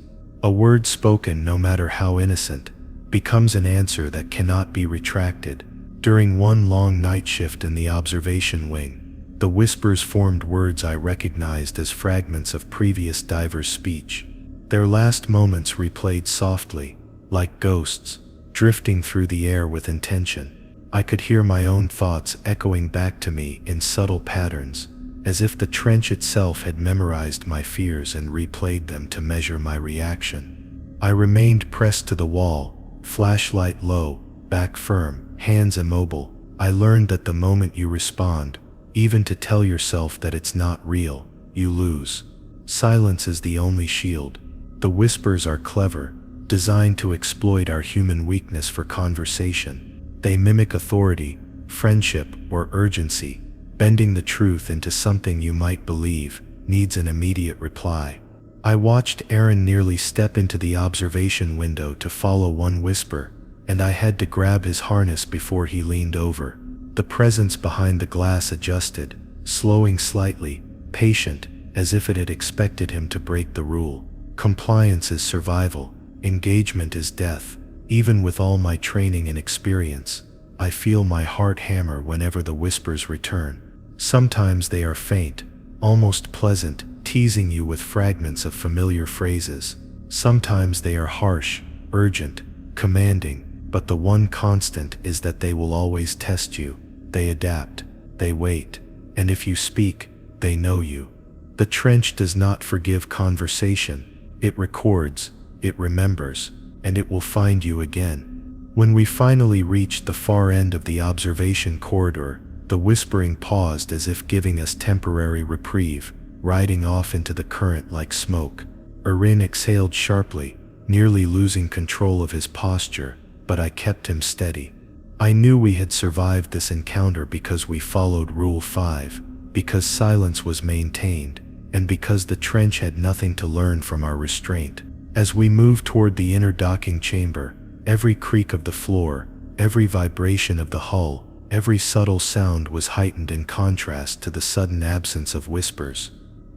A word spoken, no matter how innocent, becomes an answer that cannot be retracted. During one long night shift in the observation wing, the whispers formed words I recognized as fragments of previous divers' speech. Their last moments replayed softly, like ghosts, drifting through the air with intention. I could hear my own thoughts echoing back to me in subtle patterns, as if the trench itself had memorized my fears and replayed them to measure my reaction. I remained pressed to the wall, flashlight low, back firm, hands immobile. I learned that the moment you respond, even to tell yourself that it's not real, you lose. Silence is the only shield. The whispers are clever, designed to exploit our human weakness for conversation. They mimic authority, friendship, or urgency, bending the truth into something you might believe needs an immediate reply. I watched Erin nearly step into the observation window to follow one whisper, and I had to grab his harness before he leaned over. The presence behind the glass adjusted, slowing slightly, patient, as if it had expected him to break the rule. Compliance is survival, engagement is death. Even with all my training and experience, I feel my heart hammer whenever the whispers return. Sometimes they are faint, almost pleasant, teasing you with fragments of familiar phrases. Sometimes they are harsh, urgent, commanding, but the one constant is that they will always test you. They adapt, they wait, and if you speak, they know you. The trench does not forgive conversation. It records, it remembers, and it will find you again. When we finally reached the far end of the observation corridor, the whispering paused as if giving us temporary reprieve, riding off into the current like smoke. Erin exhaled sharply, nearly losing control of his posture, but I kept him steady. I knew we had survived this encounter because we followed Rule 5, because silence was maintained, and because the trench had nothing to learn from our restraint. As we moved toward the inner docking chamber, every creak of the floor, every vibration of the hull, every subtle sound was heightened in contrast to the sudden absence of whispers.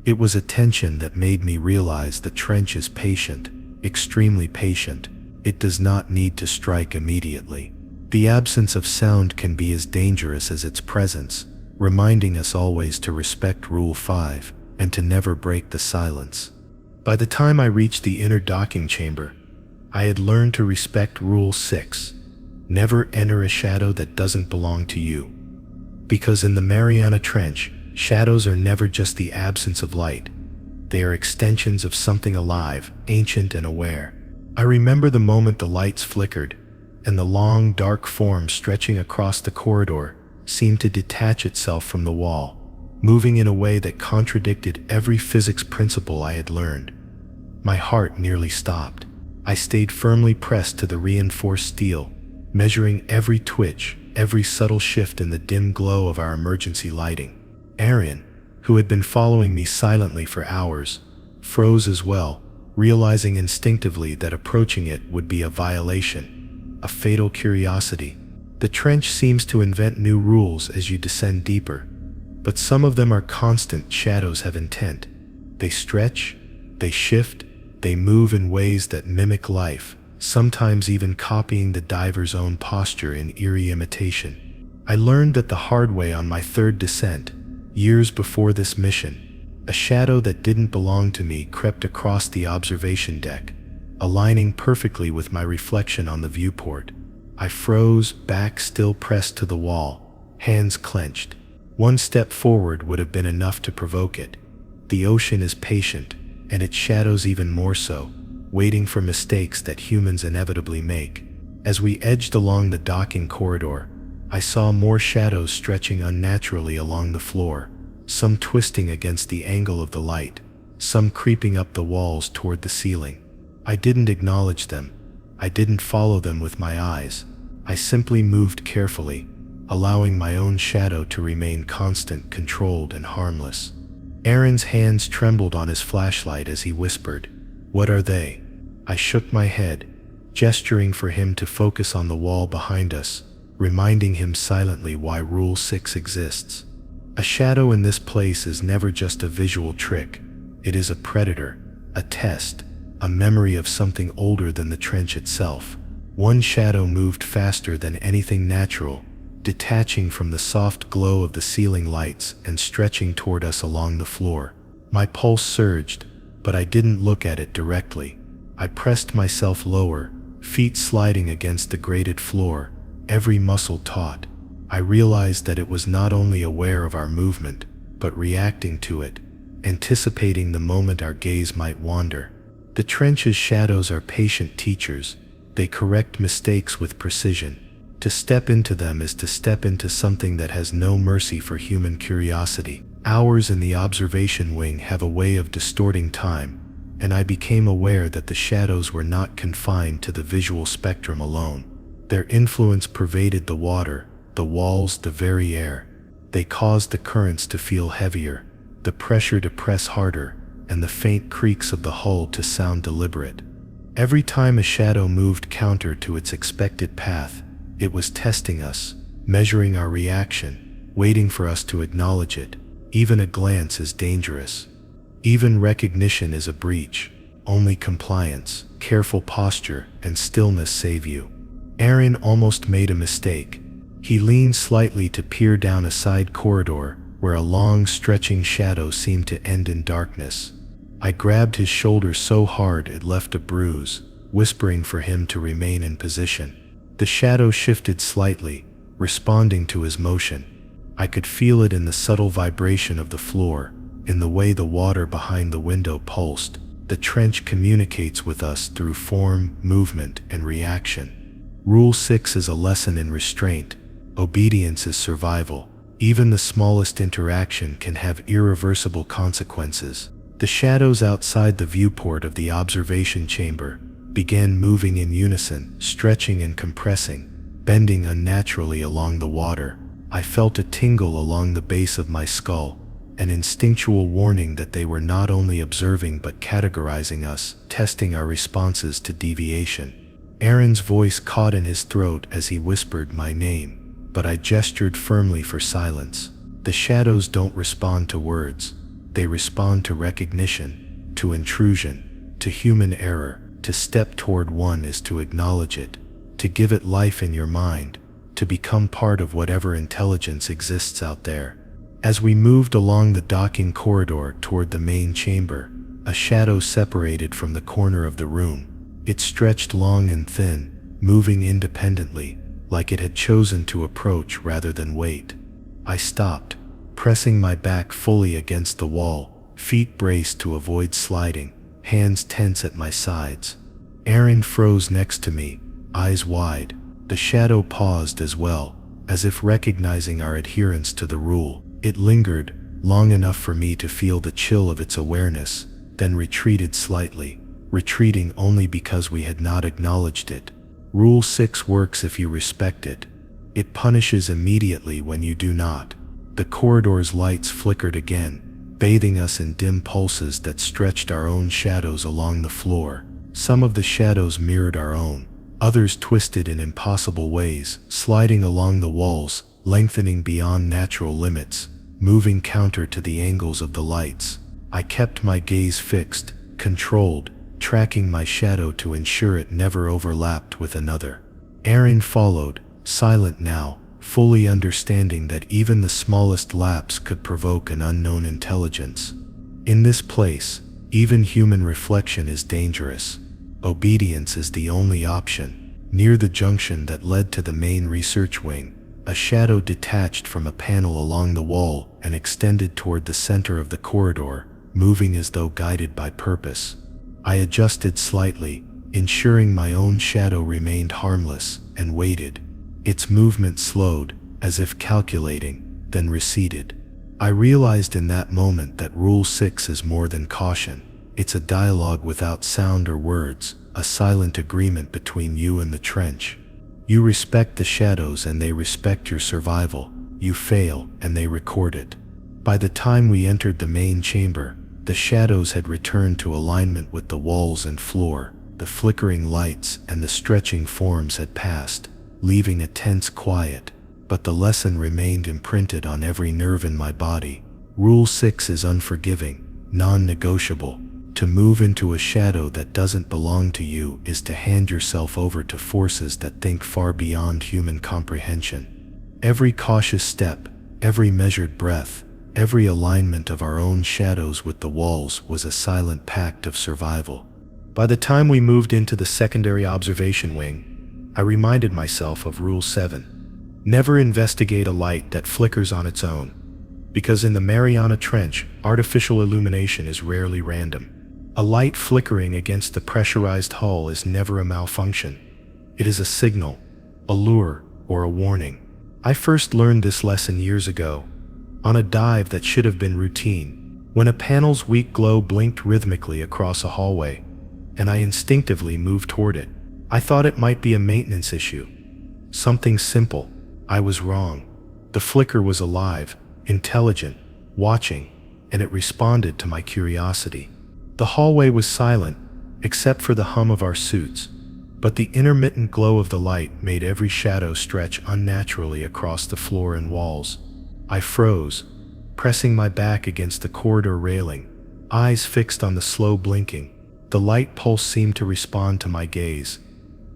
It was a tension that made me realize the trench is patient, extremely patient. It does not need to strike immediately. The absence of sound can be as dangerous as its presence, reminding us always to respect Rule 5 and to never break the silence. By the time I reached the inner docking chamber, I had learned to respect Rule 6. Never enter a shadow that doesn't belong to you. Because in the Mariana Trench, shadows are never just the absence of light. They are extensions of something alive, ancient and aware. I remember the moment the lights flickered, and the long, dark form stretching across the corridor seemed to detach itself from the wall, moving in a way that contradicted every physics principle I had learned. My heart nearly stopped. I stayed firmly pressed to the reinforced steel, measuring every twitch, every subtle shift in the dim glow of our emergency lighting. Erin, who had been following me silently for hours, froze as well, realizing instinctively that approaching it would be a violation, a fatal curiosity. The trench seems to invent new rules as you descend deeper, but some of them are constant. Shadows have intent. They stretch, they shift, they move in ways that mimic life, sometimes even copying the diver's own posture in eerie imitation. I learned that the hard way on my third descent, years before this mission. A shadow that didn't belong to me crept across the observation deck, aligning perfectly with my reflection on the viewport. I froze, back still pressed to the wall, hands clenched. One step forward would have been enough to provoke it. The ocean is patient, and its shadows even more so, waiting for mistakes that humans inevitably make. As we edged along the docking corridor, I saw more shadows stretching unnaturally along the floor, some twisting against the angle of the light, some creeping up the walls toward the ceiling. I didn't acknowledge them. I didn't follow them with my eyes. I simply moved carefully, allowing my own shadow to remain constant, controlled, and harmless. Aaron's hands trembled on his flashlight as he whispered, "What are they?" I shook my head, gesturing for him to focus on the wall behind us, reminding him silently why Rule 6 exists. A shadow in this place is never just a visual trick. It is a predator, a test, a memory of something older than the trench itself. One shadow moved faster than anything natural, detaching from the soft glow of the ceiling lights and stretching toward us along the floor. My pulse surged, but I didn't look at it directly. I pressed myself lower, feet sliding against the grated floor, every muscle taut. I realized that it was not only aware of our movement, but reacting to it, anticipating the moment our gaze might wander. The trench's shadows are patient teachers. They correct mistakes with precision. To step into them is to step into something that has no mercy for human curiosity. Hours in the observation wing have a way of distorting time, and I became aware that the shadows were not confined to the visual spectrum alone. Their influence pervaded the water, the walls, the very air. They caused the currents to feel heavier, the pressure to press harder, and the faint creaks of the hull to sound deliberate. Every time a shadow moved counter to its expected path, it was testing us, measuring our reaction, waiting for us to acknowledge it. Even a glance is dangerous. Even recognition is a breach. Only compliance, careful posture, and stillness save you. Aaron almost made a mistake. He leaned slightly to peer down a side corridor where a long, stretching shadow seemed to end in darkness. I grabbed his shoulder so hard it left a bruise, whispering for him to remain in position. The shadow shifted slightly, responding to his motion. I could feel it in the subtle vibration of the floor, in the way the water behind the window pulsed. The trench communicates with us through form, movement, and reaction. Rule 6 is a lesson in restraint. Obedience is survival. Even the smallest interaction can have irreversible consequences. The shadows outside the viewport of the observation chamber began moving in unison, stretching and compressing, bending unnaturally along the water. I felt a tingle along the base of my skull, an instinctual warning that they were not only observing but categorizing us, testing our responses to deviation. Aaron's voice caught in his throat as he whispered my name, but I gestured firmly for silence. The shadows don't respond to words. They respond to recognition, to intrusion, to human error. To step toward one is to acknowledge it, to give it life in your mind, to become part of whatever intelligence exists out there. As we moved along the docking corridor toward the main chamber, a shadow separated from the corner of the room. It stretched long and thin, moving independently, like it had chosen to approach rather than wait. I stopped, pressing my back fully against the wall, feet braced to avoid sliding, hands tense at my sides. Aaron froze next to me, eyes wide. The shadow paused as well, as if recognizing our adherence to the rule. It lingered, long enough for me to feel the chill of its awareness, then retreated slightly, retreating only because we had not acknowledged it. Rule 6 works if you respect it. It punishes immediately when you do not. The corridor's lights flickered again, bathing us in dim pulses that stretched our own shadows along the floor. Some of the shadows mirrored our own, others twisted in impossible ways, sliding along the walls, lengthening beyond natural limits, moving counter to the angles of the lights. I kept my gaze fixed, controlled, tracking my shadow to ensure it never overlapped with another. Aaron followed, silent now, fully understanding that even the smallest lapse could provoke an unknown intelligence. In this place, even human reflection is dangerous. Obedience is the only option. Near the junction that led to the main research wing, a shadow detached from a panel along the wall and extended toward the center of the corridor, moving as though guided by purpose. I adjusted slightly, ensuring my own shadow remained harmless, and waited. Its movement slowed, as if calculating, then receded. I realized in that moment that Rule 6 is more than caution. It's a dialogue without sound or words, a silent agreement between you and the trench. You respect the shadows and they respect your survival. You fail and they record it. By the time we entered the main chamber, the shadows had returned to alignment with the walls and floor. The flickering lights and the stretching forms had passed, leaving a tense quiet, but the lesson remained imprinted on every nerve in my body. Rule 6 is unforgiving, non-negotiable. To move into a shadow that doesn't belong to you is to hand yourself over to forces that think far beyond human comprehension. Every cautious step, every measured breath, every alignment of our own shadows with the walls was a silent pact of survival. By the time we moved into the secondary observation wing, I reminded myself of Rule 7. Never investigate a light that flickers on its own, because in the Mariana Trench, artificial illumination is rarely random. A light flickering against the pressurized hull is never a malfunction. It is a signal, a lure, or a warning. I first learned this lesson years ago, on a dive that should have been routine, when a panel's weak glow blinked rhythmically across a hallway, and I instinctively moved toward it. I thought it might be a maintenance issue. Something simple. I was wrong. The flicker was alive, intelligent, watching, and it responded to my curiosity. The hallway was silent, except for the hum of our suits, but the intermittent glow of the light made every shadow stretch unnaturally across the floor and walls. I froze, pressing my back against the corridor railing, eyes fixed on the slow blinking. The light pulse seemed to respond to my gaze,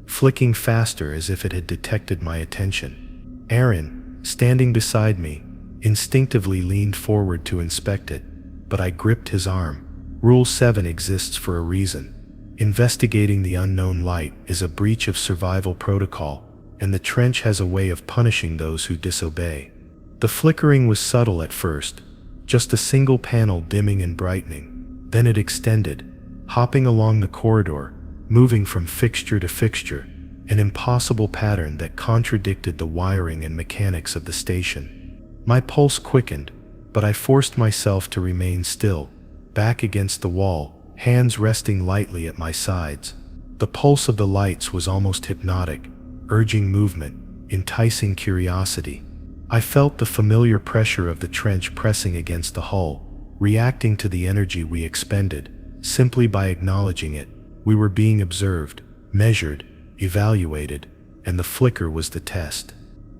flicking faster as if it had detected my attention. Aaron, standing beside me, instinctively leaned forward to inspect it, but I gripped his arm. Rule 7 exists for a reason. Investigating the unknown light is a breach of survival protocol, and the trench has a way of punishing those who disobey. The flickering was subtle at first, just a single panel dimming and brightening. Then it extended, hopping along the corridor, moving from fixture to fixture, an impossible pattern that contradicted the wiring and mechanics of the station. My pulse quickened, but I forced myself to remain still, back against the wall, hands resting lightly at my sides. The pulse of the lights was almost hypnotic, urging movement, enticing curiosity. I felt the familiar pressure of the trench pressing against the hull, reacting to the energy we expended. Simply by acknowledging it, we were being observed, measured, evaluated, and the flicker was the test.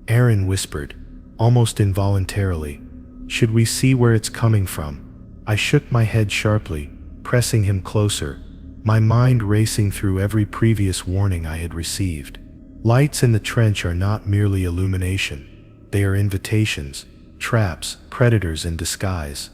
Aaron whispered, almost involuntarily, "Should we see where it's coming from?" I shook my head sharply, pressing him closer, my mind racing through every previous warning I had received. Lights in the trench are not merely illumination. They are invitations, traps, predators in disguise.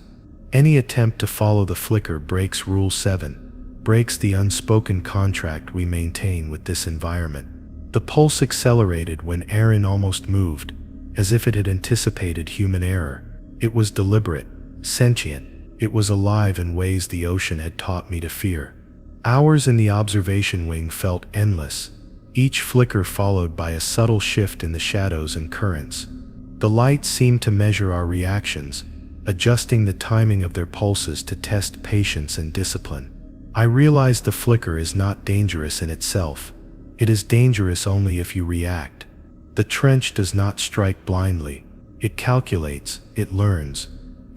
Any attempt to follow the flicker breaks Rule 7, breaks the unspoken contract we maintain with this environment. The pulse accelerated when Aaron almost moved, as if it had anticipated human error. It was deliberate, sentient. It was alive in ways the ocean had taught me to fear. Hours in the observation wing felt endless, each flicker followed by a subtle shift in the shadows and currents. The lights seemed to measure our reactions, adjusting the timing of their pulses to test patience and discipline. I realized the flicker is not dangerous in itself. It is dangerous only if you react. The trench does not strike blindly. It calculates, it learns,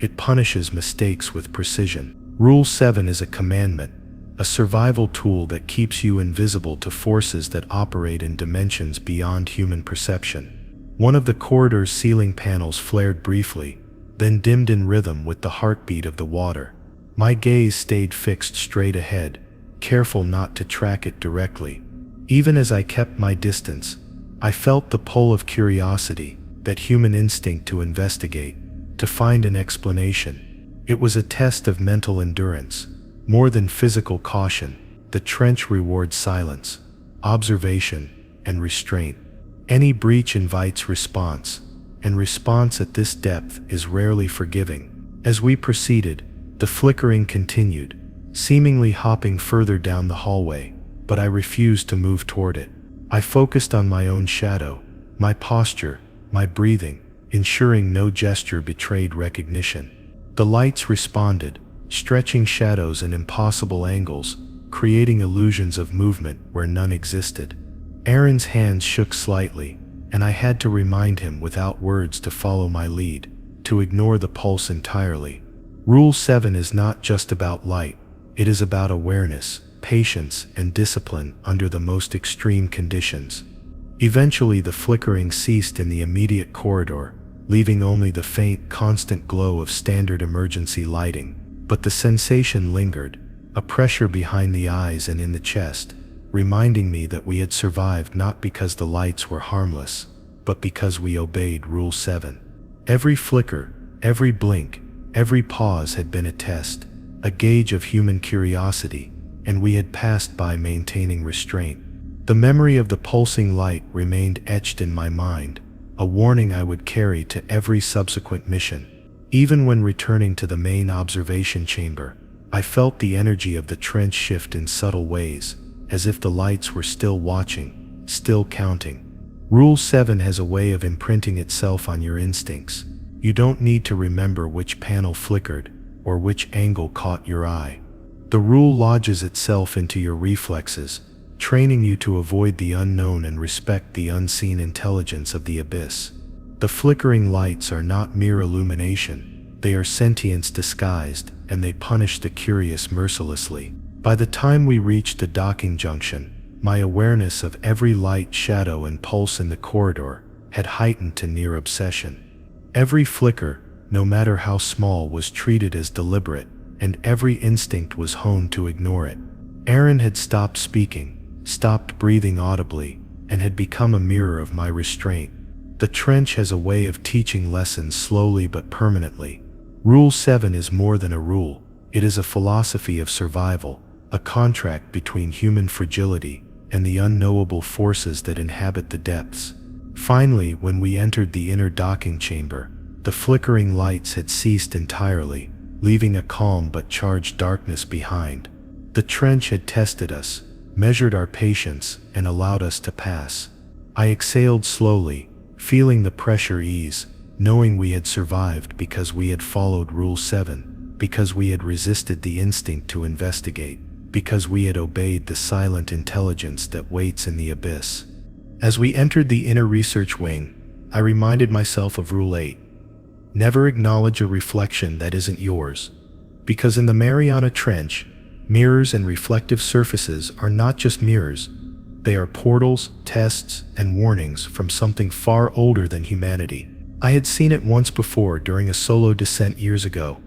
it punishes mistakes with precision. Rule 7 is a commandment, a survival tool that keeps you invisible to forces that operate in dimensions beyond human perception. One of the corridor's ceiling panels flared briefly, then dimmed in rhythm with the heartbeat of the water. My gaze stayed fixed straight ahead, careful not to track it directly. Even as I kept my distance, I felt the pull of curiosity, that human instinct to investigate, to find an explanation. It was a test of mental endurance, more than physical caution. The trench rewards silence, observation, and restraint. Any breach invites response, and response at this depth is rarely forgiving. As we proceeded, the flickering continued, seemingly hopping further down the hallway, but I refused to move toward it. I focused on my own shadow, my posture, my breathing, ensuring no gesture betrayed recognition. The lights responded, stretching shadows in impossible angles, creating illusions of movement where none existed. Aaron's hands shook slightly, and I had to remind him without words to follow my lead, to ignore the pulse entirely. Rule 7 is not just about light, it is about awareness, patience, and discipline under the most extreme conditions. Eventually the flickering ceased in the immediate corridor, leaving only the faint, constant glow of standard emergency lighting. But the sensation lingered, a pressure behind the eyes and in the chest, reminding me that we had survived not because the lights were harmless, but because we obeyed Rule 7. Every flicker, every blink, every pause had been a test, a gauge of human curiosity, and we had passed by maintaining restraint. The memory of the pulsing light remained etched in my mind, a warning I would carry to every subsequent mission. Even when returning to the main observation chamber, I felt the energy of the trench shift in subtle ways, as if the lights were still watching, still counting. Rule 7 has a way of imprinting itself on your instincts. You don't need to remember which panel flickered, or which angle caught your eye. The rule lodges itself into your reflexes, training you to avoid the unknown and respect the unseen intelligence of the abyss. The flickering lights are not mere illumination, they are sentience disguised, and they punish the curious mercilessly. By the time we reached the docking junction, my awareness of every light, shadow, and pulse in the corridor had heightened to near obsession. Every flicker, no matter how small, was treated as deliberate, and every instinct was honed to ignore it. Aaron had stopped speaking, stopped breathing audibly, and had become a mirror of my restraint. The trench has a way of teaching lessons slowly but permanently. Rule 7 is more than a rule, it is a philosophy of survival, a contract between human fragility and the unknowable forces that inhabit the depths. Finally, when we entered the inner docking chamber, the flickering lights had ceased entirely, leaving a calm but charged darkness behind. The trench had tested us, measured our patience, and allowed us to pass. I exhaled slowly, feeling the pressure ease, knowing we had survived because we had followed Rule 7, because we had resisted the instinct to investigate, because we had obeyed the silent intelligence that waits in the abyss. As we entered the inner research wing, I reminded myself of Rule 8. Never acknowledge a reflection that isn't yours. Because in the Mariana Trench, mirrors and reflective surfaces are not just mirrors, they are portals, tests, and warnings from something far older than humanity. I had seen it once before during a solo descent years ago.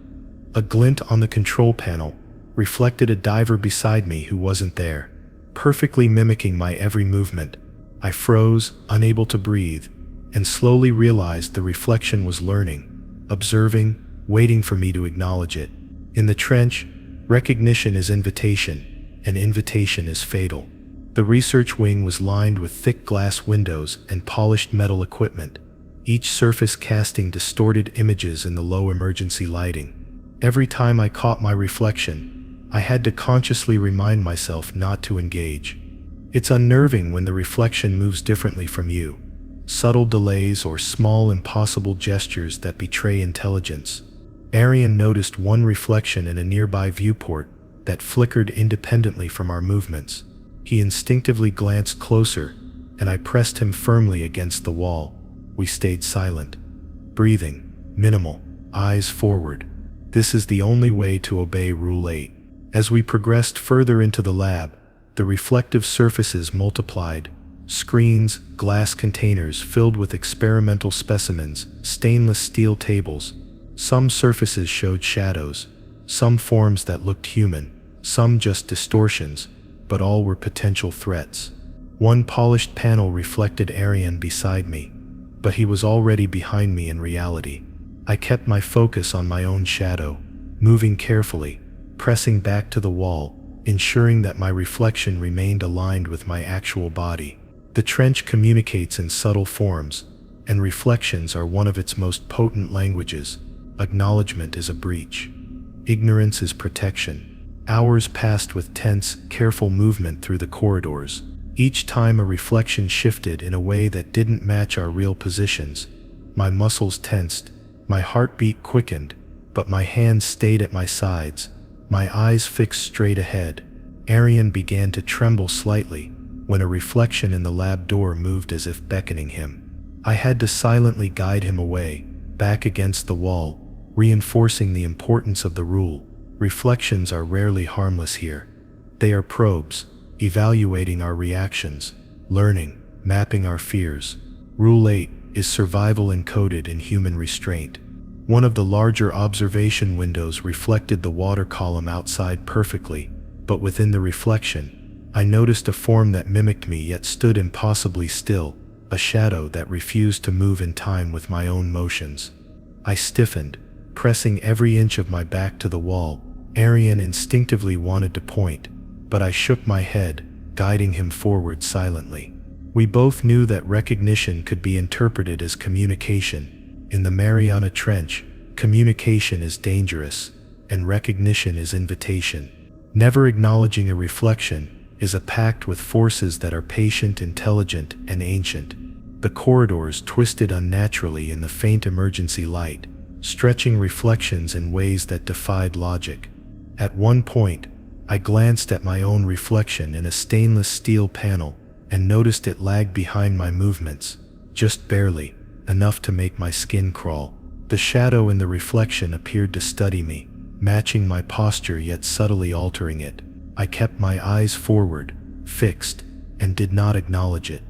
A glint on the control panel reflected a diver beside me who wasn't there, perfectly mimicking my every movement. I froze, unable to breathe, and slowly realized the reflection was learning, observing, waiting for me to acknowledge it. In the trench, recognition is invitation, and invitation is fatal. The research wing was lined with thick glass windows and polished metal equipment, each surface casting distorted images in the low emergency lighting. Every time I caught my reflection, I had to consciously remind myself not to engage. It's unnerving when the reflection moves differently from you. Subtle delays or small impossible gestures that betray intelligence. Arian noticed one reflection in a nearby viewport that flickered independently from our movements. He instinctively glanced closer, and I pressed him firmly against the wall. We stayed silent, breathing, minimal, eyes forward. This is the only way to obey Rule 8. As we progressed further into the lab, the reflective surfaces multiplied. Screens, glass containers filled with experimental specimens, stainless steel tables. Some surfaces showed shadows, some forms that looked human, some just distortions, but all were potential threats. One polished panel reflected Arian beside me. but he was already behind me in reality. I kept my focus on my own shadow, moving carefully, pressing back to the wall, ensuring that my reflection remained aligned with my actual body. The trench communicates in subtle forms, and reflections are one of its most potent languages. Acknowledgement is a breach. Ignorance is protection. Hours passed with tense, careful movement through the corridors. Each time a reflection shifted in a way that didn't match our real positions, my muscles tensed, my heartbeat quickened, but my hands stayed at my sides, my eyes fixed straight ahead. Arian began to tremble slightly when a reflection in the lab door moved as if beckoning him. I had to silently guide him away, back against the wall, reinforcing the importance of the rule. Reflections are rarely harmless here. They are probes, evaluating our reactions, learning, mapping our fears. Rule 8 is survival encoded in human restraint. One of the larger observation windows reflected the water column outside perfectly, but within the reflection, I noticed a form that mimicked me yet stood impossibly still, a shadow that refused to move in time with my own motions. I stiffened, pressing every inch of my back to the wall. Arian instinctively wanted to point, but I shook my head, guiding him forward silently. We both knew that recognition could be interpreted as communication. In the Mariana Trench, communication is dangerous, and recognition is invitation. Never acknowledging a reflection is a pact with forces that are patient, intelligent, and ancient. The corridors twisted unnaturally in the faint emergency light, stretching reflections in ways that defied logic. At one point, I glanced at my own reflection in a stainless steel panel and noticed it lagged behind my movements, just barely, enough to make my skin crawl. The shadow in the reflection appeared to study me, matching my posture yet subtly altering it. I kept my eyes forward, fixed, and did not acknowledge it.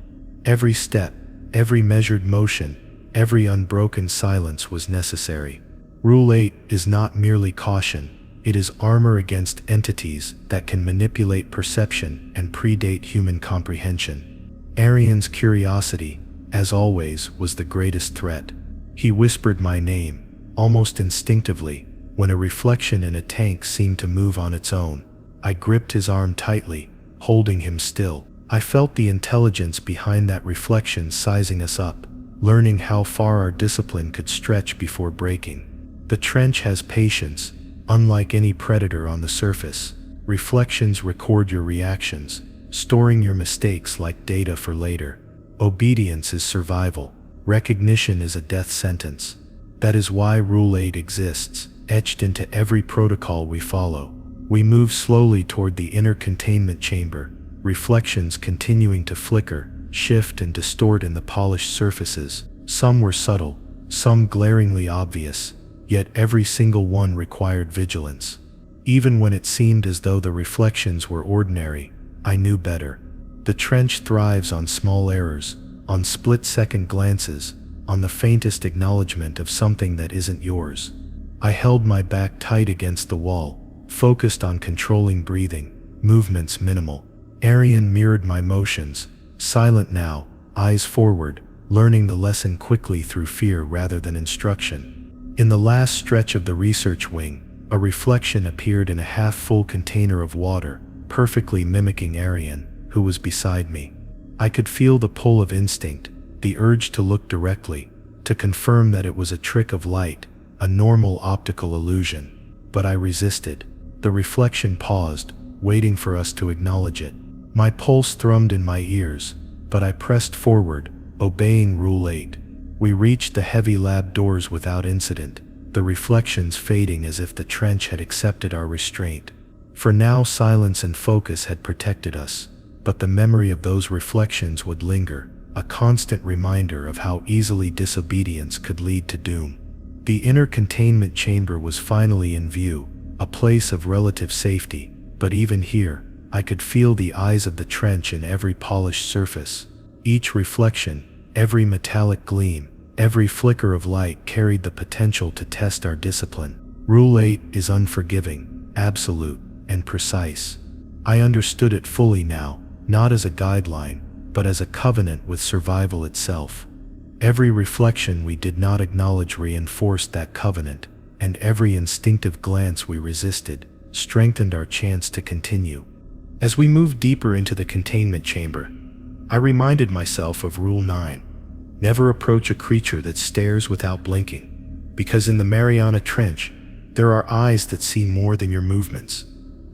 Every step, every measured motion, every unbroken silence was necessary. Rule 8 is not merely caution. It is armor against entities that can manipulate perception and predate human comprehension. Arian's curiosity, as always, was the greatest threat. He whispered my name, almost instinctively, when a reflection in a tank seemed to move on its own. I gripped his arm tightly, holding him still. I felt the intelligence behind that reflection sizing us up, learning how far our discipline could stretch before breaking. The trench has patience. Unlike any predator on the surface, reflections record your reactions, storing your mistakes like data for later. Obedience is survival. Recognition is a death sentence. That is why Rule 8 exists, etched into every protocol we follow. We move slowly toward the inner containment chamber, reflections continuing to flicker, shift, and distort in the polished surfaces. Some were subtle, some glaringly obvious, yet every single one required vigilance. Even when it seemed as though the reflections were ordinary, I knew better. The trench thrives on small errors, on split-second glances, on the faintest acknowledgement of something that isn't yours. I held my back tight against the wall, focused on controlling breathing, movements minimal. Arian mirrored my motions, silent now, eyes forward, learning the lesson quickly through fear rather than instruction. In the last stretch of the research wing, a reflection appeared in a half-full container of water, perfectly mimicking Arian, who was beside me. I could feel the pull of instinct, the urge to look directly, to confirm that it was a trick of light, a normal optical illusion. But I resisted. The reflection paused, waiting for us to acknowledge it. My pulse thrummed in my ears, but I pressed forward, obeying Rule 8. We reached the heavy lab doors without incident, the reflections fading as if the trench had accepted our restraint. For now, silence and focus had protected us, but the memory of those reflections would linger, a constant reminder of how easily disobedience could lead to doom. The inner containment chamber was finally in view, a place of relative safety, but even here, I could feel the eyes of the trench in every polished surface. Each reflection, every metallic gleam, every flicker of light carried the potential to test our discipline. Rule 8 is unforgiving, absolute, and precise. I understood it fully now, not as a guideline, but as a covenant with survival itself. Every reflection we did not acknowledge reinforced that covenant, and every instinctive glance we resisted strengthened our chance to continue. As we moved deeper into the containment chamber, I reminded myself of Rule 9. Never approach a creature that stares without blinking, because in the Mariana Trench, there are eyes that see more than your movements.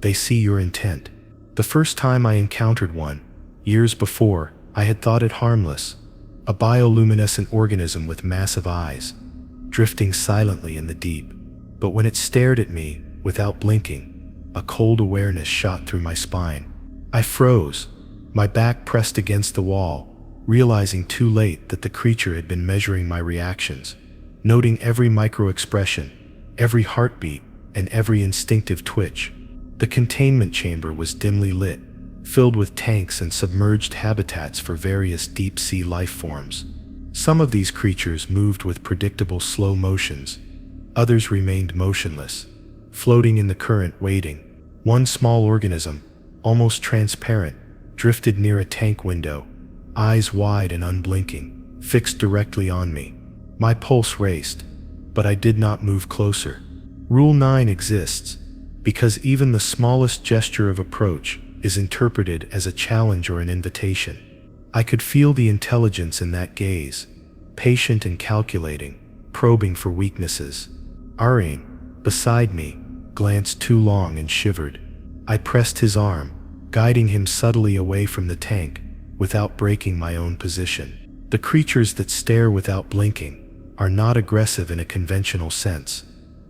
They see your intent. The first time I encountered one, years before, I had thought it harmless, a bioluminescent organism with massive eyes, drifting silently in the deep. But when it stared at me, without blinking, a cold awareness shot through my spine. I froze, my back pressed against the wall, realizing too late that the creature had been measuring my reactions, noting every micro-expression, every heartbeat, and every instinctive twitch. The containment chamber was dimly lit, filled with tanks and submerged habitats for various deep-sea life forms. Some of these creatures moved with predictable slow motions. Others remained motionless, floating in the current, waiting. One small organism, almost transparent, drifted near a tank window, eyes wide and unblinking, fixed directly on me. My pulse raced, but I did not move closer. Rule 9 exists because even the smallest gesture of approach is interpreted as a challenge or an invitation. I could feel the intelligence in that gaze, patient and calculating, probing for weaknesses. Ariane, beside me, glanced too long and shivered. I pressed his arm, guiding him subtly away from the tank, without breaking my own position. The creatures that stare without blinking are not aggressive in a conventional sense.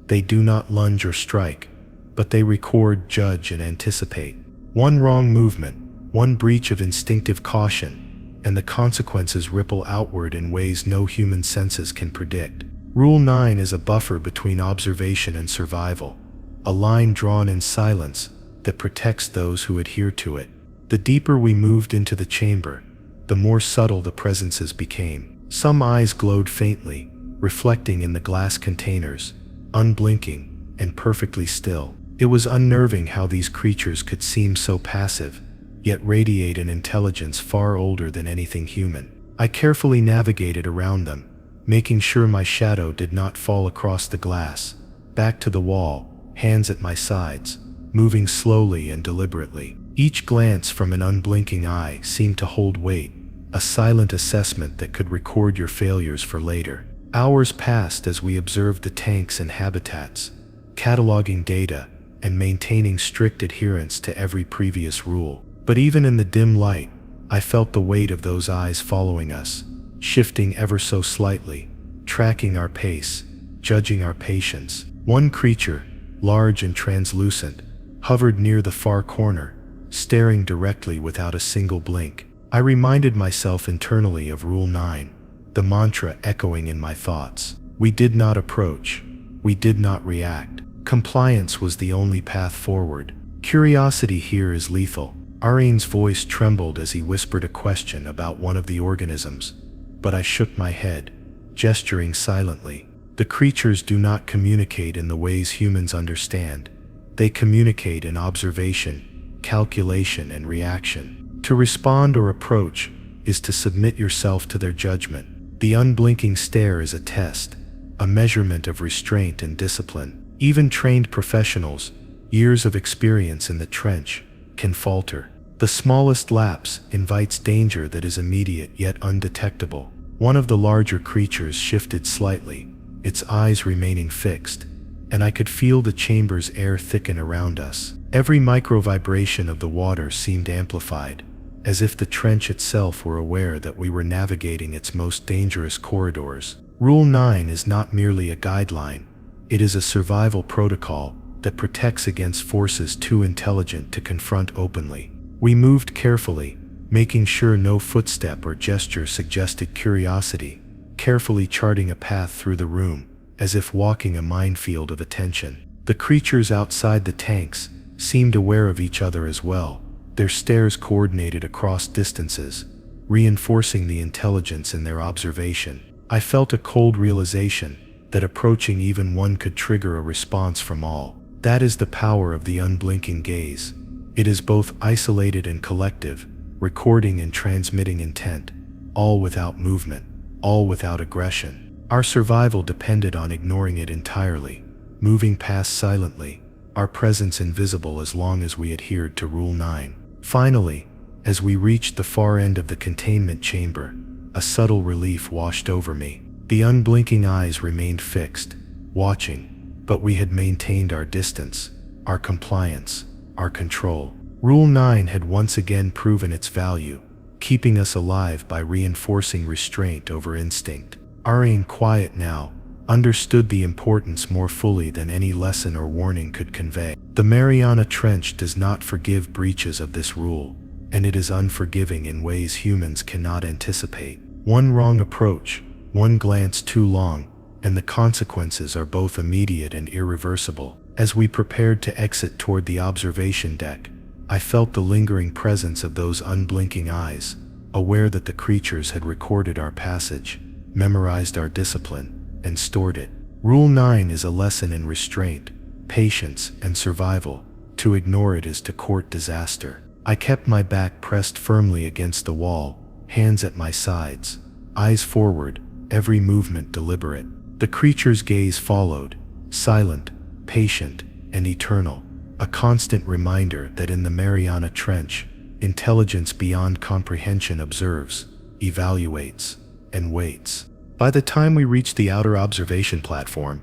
They do not lunge or strike, but they record, judge, and anticipate. One wrong movement, one breach of instinctive caution, and the consequences ripple outward in ways no human senses can predict. Rule 9 is a buffer between observation and survival, a line drawn in silence that protects those who adhere to it. The deeper we moved into the chamber, the more subtle the presences became. Some eyes glowed faintly, reflecting in the glass containers, unblinking and perfectly still. It was unnerving how these creatures could seem so passive, yet radiate an intelligence far older than anything human. I carefully navigated around them, making sure my shadow did not fall across the glass, back to the wall, hands at my sides, moving slowly and deliberately. Each glance from an unblinking eye seemed to hold weight, a silent assessment that could record your failures for later. Hours passed as we observed the tanks and habitats, cataloging data and maintaining strict adherence to every previous rule. But even in the dim light, I felt the weight of those eyes following us, shifting ever so slightly, tracking our pace, judging our patience. One creature, large and translucent, hovered near the far corner, staring directly without a single blink. I reminded myself internally of Rule 9, the mantra echoing in my thoughts. We did not approach. We did not react. Compliance was the only path forward. Curiosity here is lethal. Ariane's voice trembled as he whispered a question about one of the organisms, but I shook my head, gesturing silently. The creatures do not communicate in the ways humans understand. They communicate in observation, calculation, and reaction. To respond or approach is to submit yourself to their judgment. The unblinking stare is a test, a measurement of restraint and discipline. Even trained professionals, years of experience in the trench, can falter. The smallest lapse invites danger that is immediate yet undetectable. One of the larger creatures shifted slightly, its eyes remaining fixed, and I could feel the chamber's air thicken around us. Every micro-vibration of the water seemed amplified, as if the trench itself were aware that we were navigating its most dangerous corridors. Rule 9 is not merely a guideline. It is a survival protocol that protects against forces too intelligent to confront openly. We moved carefully, making sure no footstep or gesture suggested curiosity, carefully charting a path through the room, as if walking a minefield of attention. The creatures outside the tanks seemed aware of each other as well, their stares coordinated across distances, reinforcing the intelligence in their observation. I felt a cold realization that approaching even one could trigger a response from all. That is the power of the unblinking gaze. It is both isolated and collective, recording and transmitting intent, all without movement, all without aggression. Our survival depended on ignoring it entirely, moving past silently, our presence invisible as long as we adhered to Rule 9. Finally, as we reached the far end of the containment chamber, a subtle relief washed over me. The unblinking eyes remained fixed, watching, but we had maintained our distance, our compliance, our control. Rule 9 had once again proven its value, keeping us alive by reinforcing restraint over instinct. Ariane, quiet now, understood the importance more fully than any lesson or warning could convey. The Mariana Trench does not forgive breaches of this rule, and it is unforgiving in ways humans cannot anticipate. One wrong approach, one glance too long, and the consequences are both immediate and irreversible. As we prepared to exit toward the observation deck, I felt the lingering presence of those unblinking eyes, aware that the creatures had recorded our passage, memorized our discipline, and stored it. Rule 9 is a lesson in restraint, patience, and survival. To ignore it is to court disaster. I kept my back pressed firmly against the wall, hands at my sides, eyes forward, every movement deliberate. The creature's gaze followed, silent, patient, and eternal, a constant reminder that in the Mariana Trench, intelligence beyond comprehension observes, evaluates, and waits. By the time we reached the outer observation platform,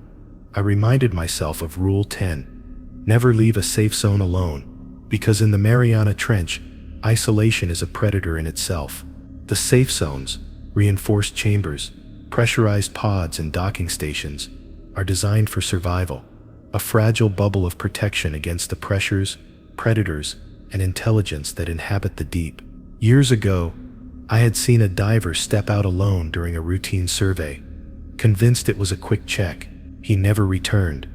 I reminded myself of Rule 10, never leave a safe zone alone, because in the Mariana Trench, isolation is a predator in itself. The safe zones, reinforced chambers, pressurized pods, and docking stations are designed for survival, a fragile bubble of protection against the pressures, predators, and intelligence that inhabit the deep. Years ago, I had seen a diver step out alone during a routine survey. Convinced it was a quick check, he never returned.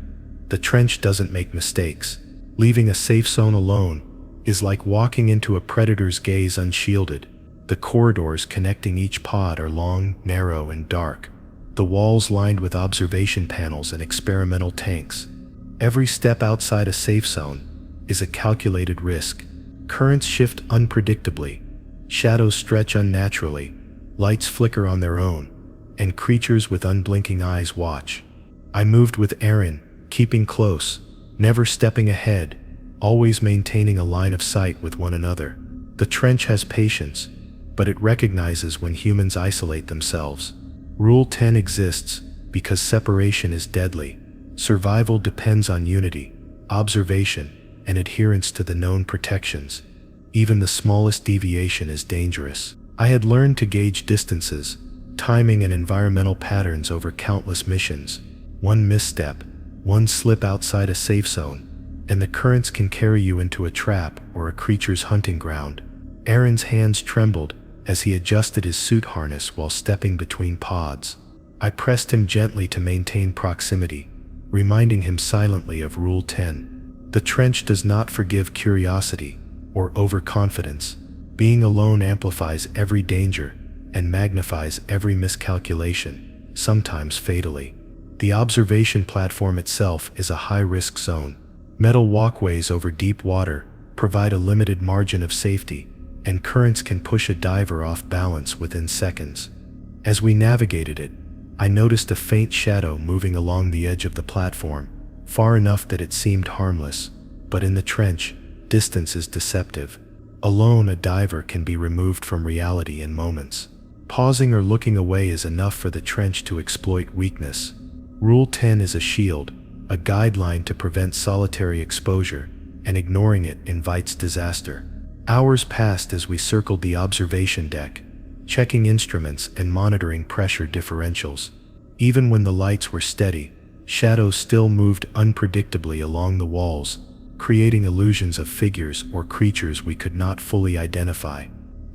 The trench doesn't make mistakes. Leaving a safe zone alone is like walking into a predator's gaze unshielded. The corridors connecting each pod are long, narrow, and dark. The walls lined with observation panels and experimental tanks. Every step outside a safe zone is a calculated risk. Currents shift unpredictably, shadows stretch unnaturally, lights flicker on their own, and creatures with unblinking eyes watch. I moved with Aaron, keeping close, never stepping ahead, always maintaining a line of sight with one another. The trench has patience, but it recognizes when humans isolate themselves. Rule 10 exists because separation is deadly. Survival depends on unity, observation, and adherence to the known protections. Even the smallest deviation is dangerous. I had learned to gauge distances, timing, and environmental patterns over countless missions. One misstep, one slip outside a safe zone, and the currents can carry you into a trap or a creature's hunting ground. Aaron's hands trembled as he adjusted his suit harness while stepping between pods. I pressed him gently to maintain proximity, reminding him silently of Rule 10. The trench does not forgive curiosity or overconfidence. Being alone amplifies every danger and magnifies every miscalculation, sometimes fatally. The observation platform itself is a high-risk zone. Metal walkways over deep water provide a limited margin of safety, and currents can push a diver off balance within seconds. As we navigated it, I noticed a faint shadow moving along the edge of the platform, far enough that it seemed harmless, but in the trench, distance is deceptive. Alone, a diver can be removed from reality in moments. Pausing or looking away is enough for the trench to exploit weakness. Rule 10 is a shield, a guideline to prevent solitary exposure, and ignoring it invites disaster. Hours passed as we circled the observation deck, checking instruments and monitoring pressure differentials. Even when the lights were steady, shadows still moved unpredictably along the walls, creating illusions of figures or creatures we could not fully identify.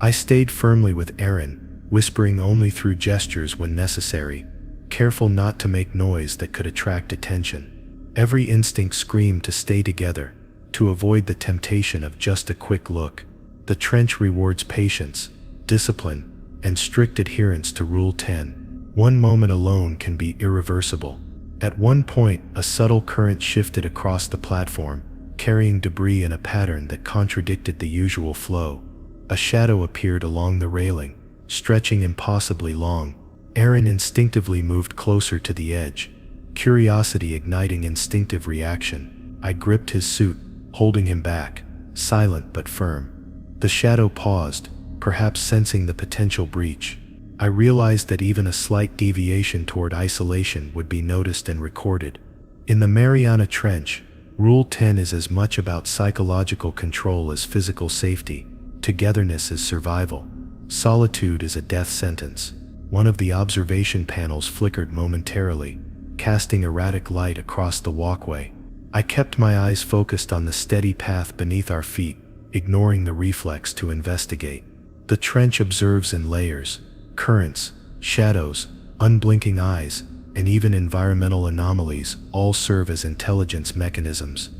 I stayed firmly with Aaron, whispering only through gestures when necessary, careful not to make noise that could attract attention. Every instinct screamed to stay together, to avoid the temptation of just a quick look. The trench rewards patience, discipline, and strict adherence to Rule 10. One moment alone can be irreversible. At one point, a subtle current shifted across the platform, carrying debris in a pattern that contradicted the usual flow. A shadow appeared along the railing, stretching impossibly long, Aaron instinctively moved closer to the edge, curiosity igniting instinctive reaction. I gripped his suit, holding him back, silent but firm. The shadow paused, perhaps sensing the potential breach. I realized that even a slight deviation toward isolation would be noticed and recorded. In the Mariana Trench, Rule 10 is as much about psychological control as physical safety. Togetherness is survival. Solitude is a death sentence. One of the observation panels flickered momentarily, casting erratic light across the walkway. I kept my eyes focused on the steady path beneath our feet, ignoring the reflex to investigate. The trench observes in layers: currents, shadows, unblinking eyes, and even environmental anomalies all serve as intelligence mechanisms.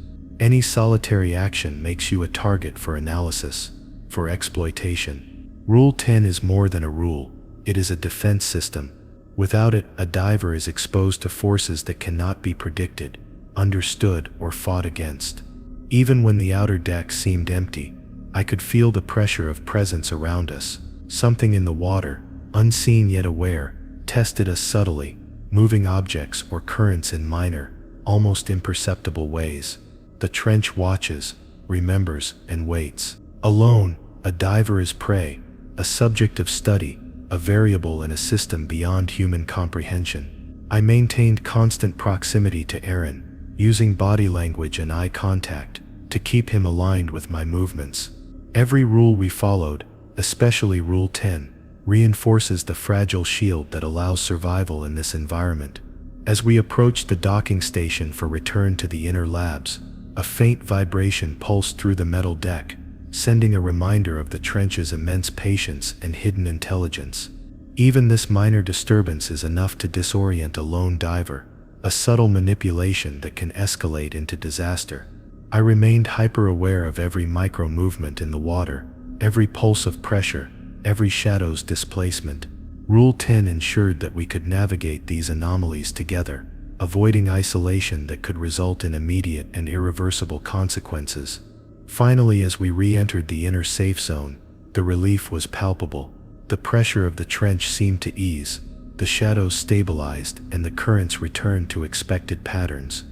Any solitary action makes you a target for analysis, for exploitation. Rule 10 is more than a rule, it is a defense system. Without it, a diver is exposed to forces that cannot be predicted, understood, or fought against. Even when the outer deck seemed empty, I could feel the pressure of presence around us. Something in the water, unseen yet aware, tested us subtly, moving objects or currents in minor, almost imperceptible ways. The trench watches, remembers, and waits. Alone, a diver is prey, a subject of study, a variable in a system beyond human comprehension. I maintained constant proximity to Aaron, using body language and eye contact to keep him aligned with my movements. Every rule we followed, especially Rule 10, reinforces the fragile shield that allows survival in this environment. As we approached the docking station for return to the inner labs, a faint vibration pulsed through the metal deck, sending a reminder of the trench's immense patience and hidden intelligence. Even this minor disturbance is enough to disorient a lone diver, a subtle manipulation that can escalate into disaster. I remained hyper-aware of every micro-movement in the water, every pulse of pressure, every shadow's displacement. Rule 10 ensured that we could navigate these anomalies together, avoiding isolation that could result in immediate and irreversible consequences. Finally, as we re-entered the inner safe zone, the relief was palpable. The pressure of the trench seemed to ease, the shadows stabilized, and the currents returned to expected patterns.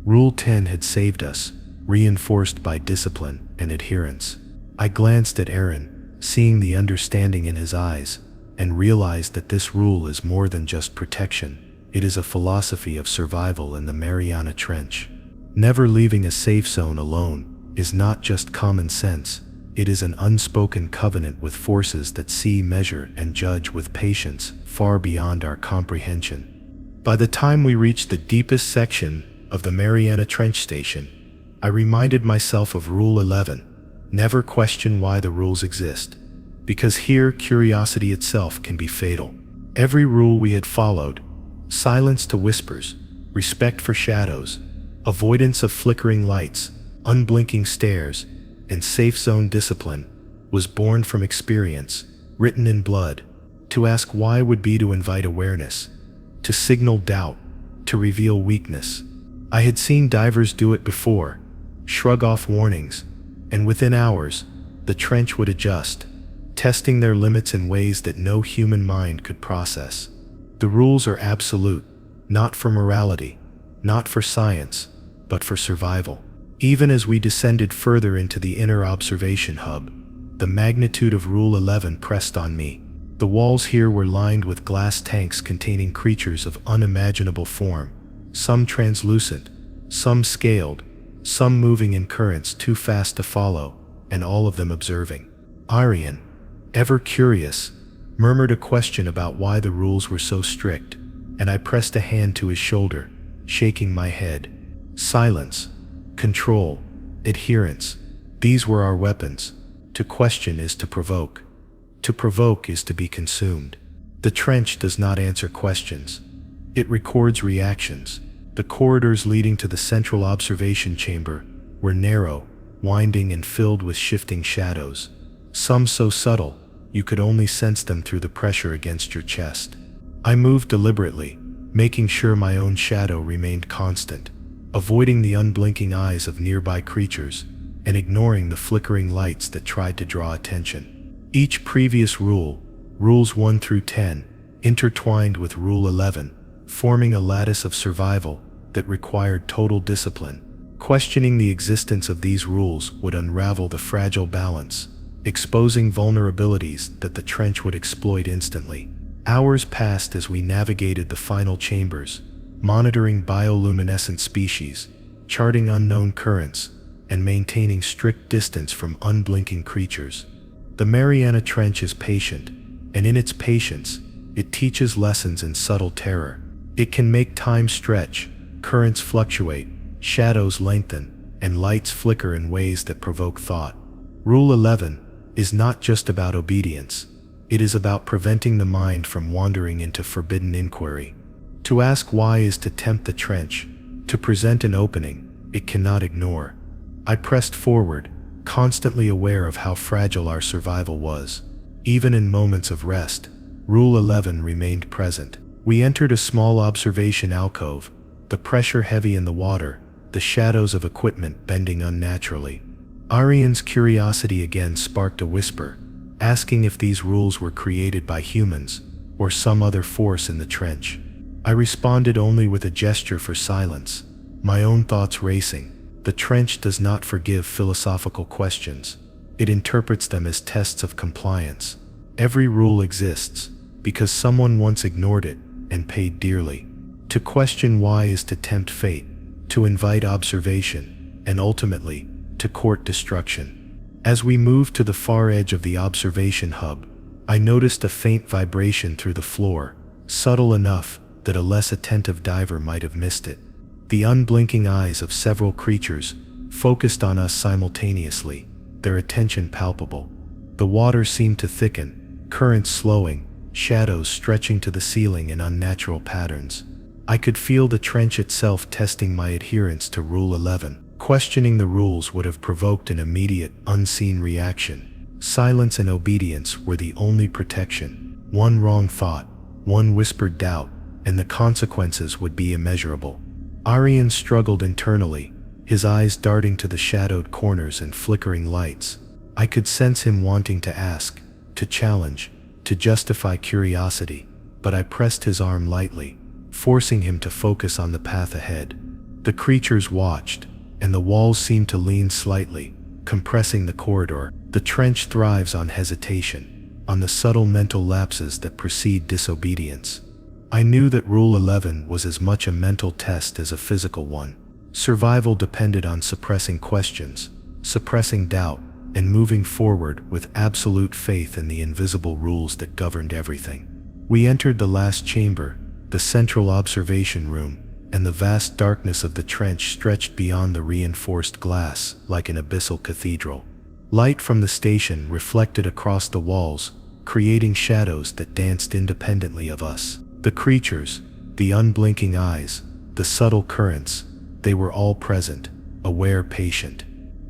Rule 10 had saved us, reinforced by discipline and adherence. I glanced at Aaron, seeing the understanding in his eyes, and realized that this rule is more than just protection. It is a philosophy of survival in the Mariana Trench. Never leaving a safe zone alone is not just common sense, it is an unspoken covenant with forces that see, measure, and judge with patience far beyond our comprehension. By the time we reached the deepest section of the Mariana Trench station, I reminded myself of Rule 11. Never question why the rules exist, because here curiosity itself can be fatal. Every rule we had followed, silence to whispers, respect for shadows, avoidance of flickering lights, unblinking stares, and safe zone discipline, was born from experience, written in blood. To ask why would be to invite awareness, to signal doubt, to reveal weakness. I had seen divers do it before, shrug off warnings, and within hours, the trench would adjust, testing their limits in ways that no human mind could process. The rules are absolute, not for morality, not for science, but for survival. Even as we descended further into the inner observation hub, the magnitude of Rule 11 pressed on me. The walls here were lined with glass tanks containing creatures of unimaginable form, some translucent, some scaled, some moving in currents too fast to follow, and all of them observing. Arian, ever curious, murmured a question about why the rules were so strict, and I pressed a hand to his shoulder, shaking my head. Silence, control, adherence, these were our weapons. To question is to provoke. To provoke is to be consumed. The trench does not answer questions. It records reactions. The corridors leading to the central observation chamber were narrow, winding, and filled with shifting shadows, some so subtle you could only sense them through the pressure against your chest. I moved deliberately, making sure my own shadow remained constant, avoiding the unblinking eyes of nearby creatures, and ignoring the flickering lights that tried to draw attention. Each previous rule, Rules 1 through 10, intertwined with Rule 11, forming a lattice of survival that required total discipline. Questioning the existence of these rules would unravel the fragile balance, exposing vulnerabilities that the trench would exploit instantly. Hours passed as we navigated the final chambers, monitoring bioluminescent species, charting unknown currents, and maintaining strict distance from unblinking creatures. The Mariana Trench is patient, and in its patience, it teaches lessons in subtle terror. It can make time stretch, currents fluctuate, shadows lengthen, and lights flicker in ways that provoke thought. Rule 11 is not just about obedience. It is about preventing the mind from wandering into forbidden inquiry. To ask why is to tempt the trench, to present an opening it cannot ignore. I pressed forward, constantly aware of how fragile our survival was. Even in moments of rest, Rule 11 remained present. We entered a small observation alcove, the pressure heavy in the water, the shadows of equipment bending unnaturally. Arian's curiosity again sparked a whisper, asking if these rules were created by humans or some other force in the trench. I responded only with a gesture for silence, my own thoughts racing. The trench does not forgive philosophical questions. It interprets them as tests of compliance. Every rule exists because someone once ignored it and paid dearly. To question why is to tempt fate, to invite observation, and ultimately, to court destruction. As we moved to the far edge of the observation hub, I noticed a faint vibration through the floor, subtle enough that a less attentive diver might have missed it. The unblinking eyes of several creatures focused on us simultaneously, their attention palpable. The water seemed to thicken, currents slowing, shadows stretching to the ceiling in unnatural patterns. I could feel the trench itself testing my adherence to Rule 11. Questioning the rules would have provoked an immediate, unseen reaction. Silence and obedience were the only protection. One wrong thought, one whispered doubt, and the consequences would be immeasurable. Arian struggled internally, his eyes darting to the shadowed corners and flickering lights. I could sense him wanting to ask, to challenge, to justify curiosity, but I pressed his arm lightly, forcing him to focus on the path ahead. The creatures watched, and the walls seemed to lean slightly, compressing the corridor. The trench thrives on hesitation, on the subtle mental lapses that precede disobedience. I knew that Rule 11 was as much a mental test as a physical one. Survival depended on suppressing questions, suppressing doubt, and moving forward with absolute faith in the invisible rules that governed everything. We entered the last chamber, the central observation room, and the vast darkness of the trench stretched beyond the reinforced glass like an abyssal cathedral. Light from the station reflected across the walls, creating shadows that danced independently of us. The creatures, the unblinking eyes, the subtle currents, they were all present, aware, patient.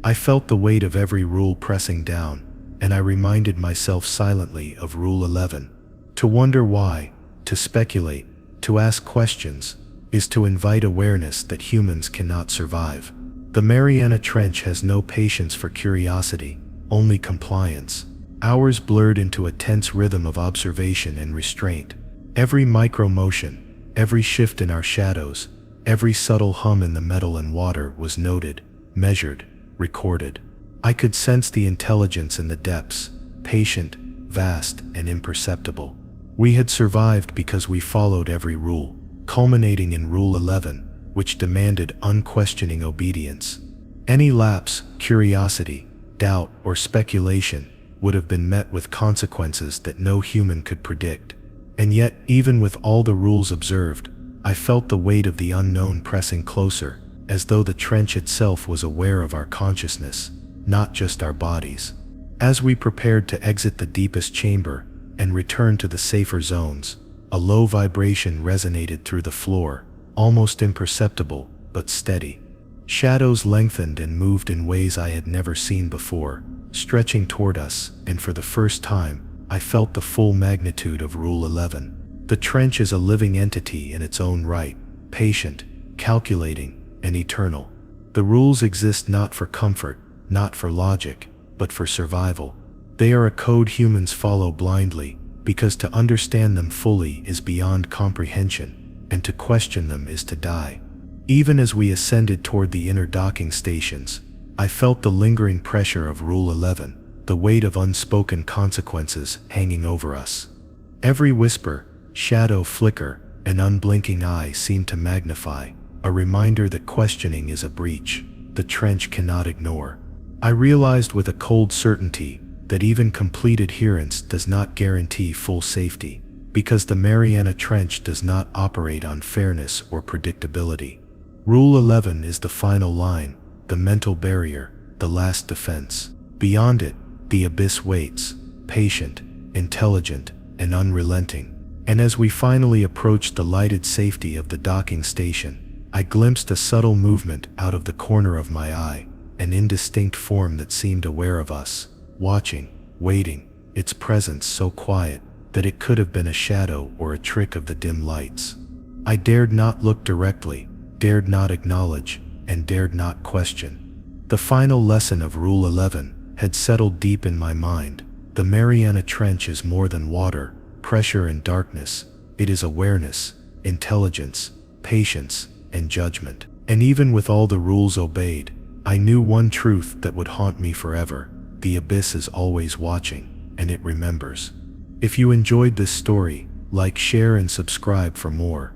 I felt the weight of every rule pressing down, and I reminded myself silently of Rule 11. To wonder why, to speculate, to ask questions, is to invite awareness that humans cannot survive. The Mariana Trench has no patience for curiosity, only compliance. Hours blurred into a tense rhythm of observation and restraint. Every micro-motion, every shift in our shadows, every subtle hum in the metal and water was noted, measured, recorded. I could sense the intelligence in the depths, patient, vast, and imperceptible. We had survived because we followed every rule, culminating in Rule 11, which demanded unquestioning obedience. Any lapse, curiosity, doubt, or speculation would have been met with consequences that no human could predict. And yet, even with all the rules observed, I felt the weight of the unknown pressing closer, as though the trench itself was aware of our consciousness, not just our bodies. As we prepared to exit the deepest chamber and return to the safer zones, a low vibration resonated through the floor, almost imperceptible, but steady. Shadows lengthened and moved in ways I had never seen before, stretching toward us, and for the first time, I felt the full magnitude of Rule 11. The trench is a living entity in its own right, patient, calculating, and eternal. The rules exist not for comfort, not for logic, but for survival. They are a code humans follow blindly, because to understand them fully is beyond comprehension, and to question them is to die. Even as we ascended toward the inner docking stations, I felt the lingering pressure of Rule 11, the weight of unspoken consequences hanging over us. Every whisper, shadow, flicker, and unblinking eye seemed to magnify, a reminder that questioning is a breach the trench cannot ignore. I realized with a cold certainty that even complete adherence does not guarantee full safety, because the Mariana Trench does not operate on fairness or predictability. Rule 11 is the final line, the mental barrier, the last defense. Beyond it, the abyss waits, patient, intelligent, and unrelenting. And as we finally approached the lighted safety of the docking station, I glimpsed a subtle movement out of the corner of my eye, an indistinct form that seemed aware of us, watching, waiting, its presence so quiet that it could have been a shadow or a trick of the dim lights. I dared not look directly, dared not acknowledge, and dared not question. The final lesson of Rule 11 had settled deep in my mind. The Mariana Trench is more than water, pressure, and darkness. It is awareness, intelligence, patience, and judgment. And even with all the rules obeyed, I knew one truth that would haunt me forever. The abyss is always watching, and it remembers. If you enjoyed this story, like, share, and subscribe for more.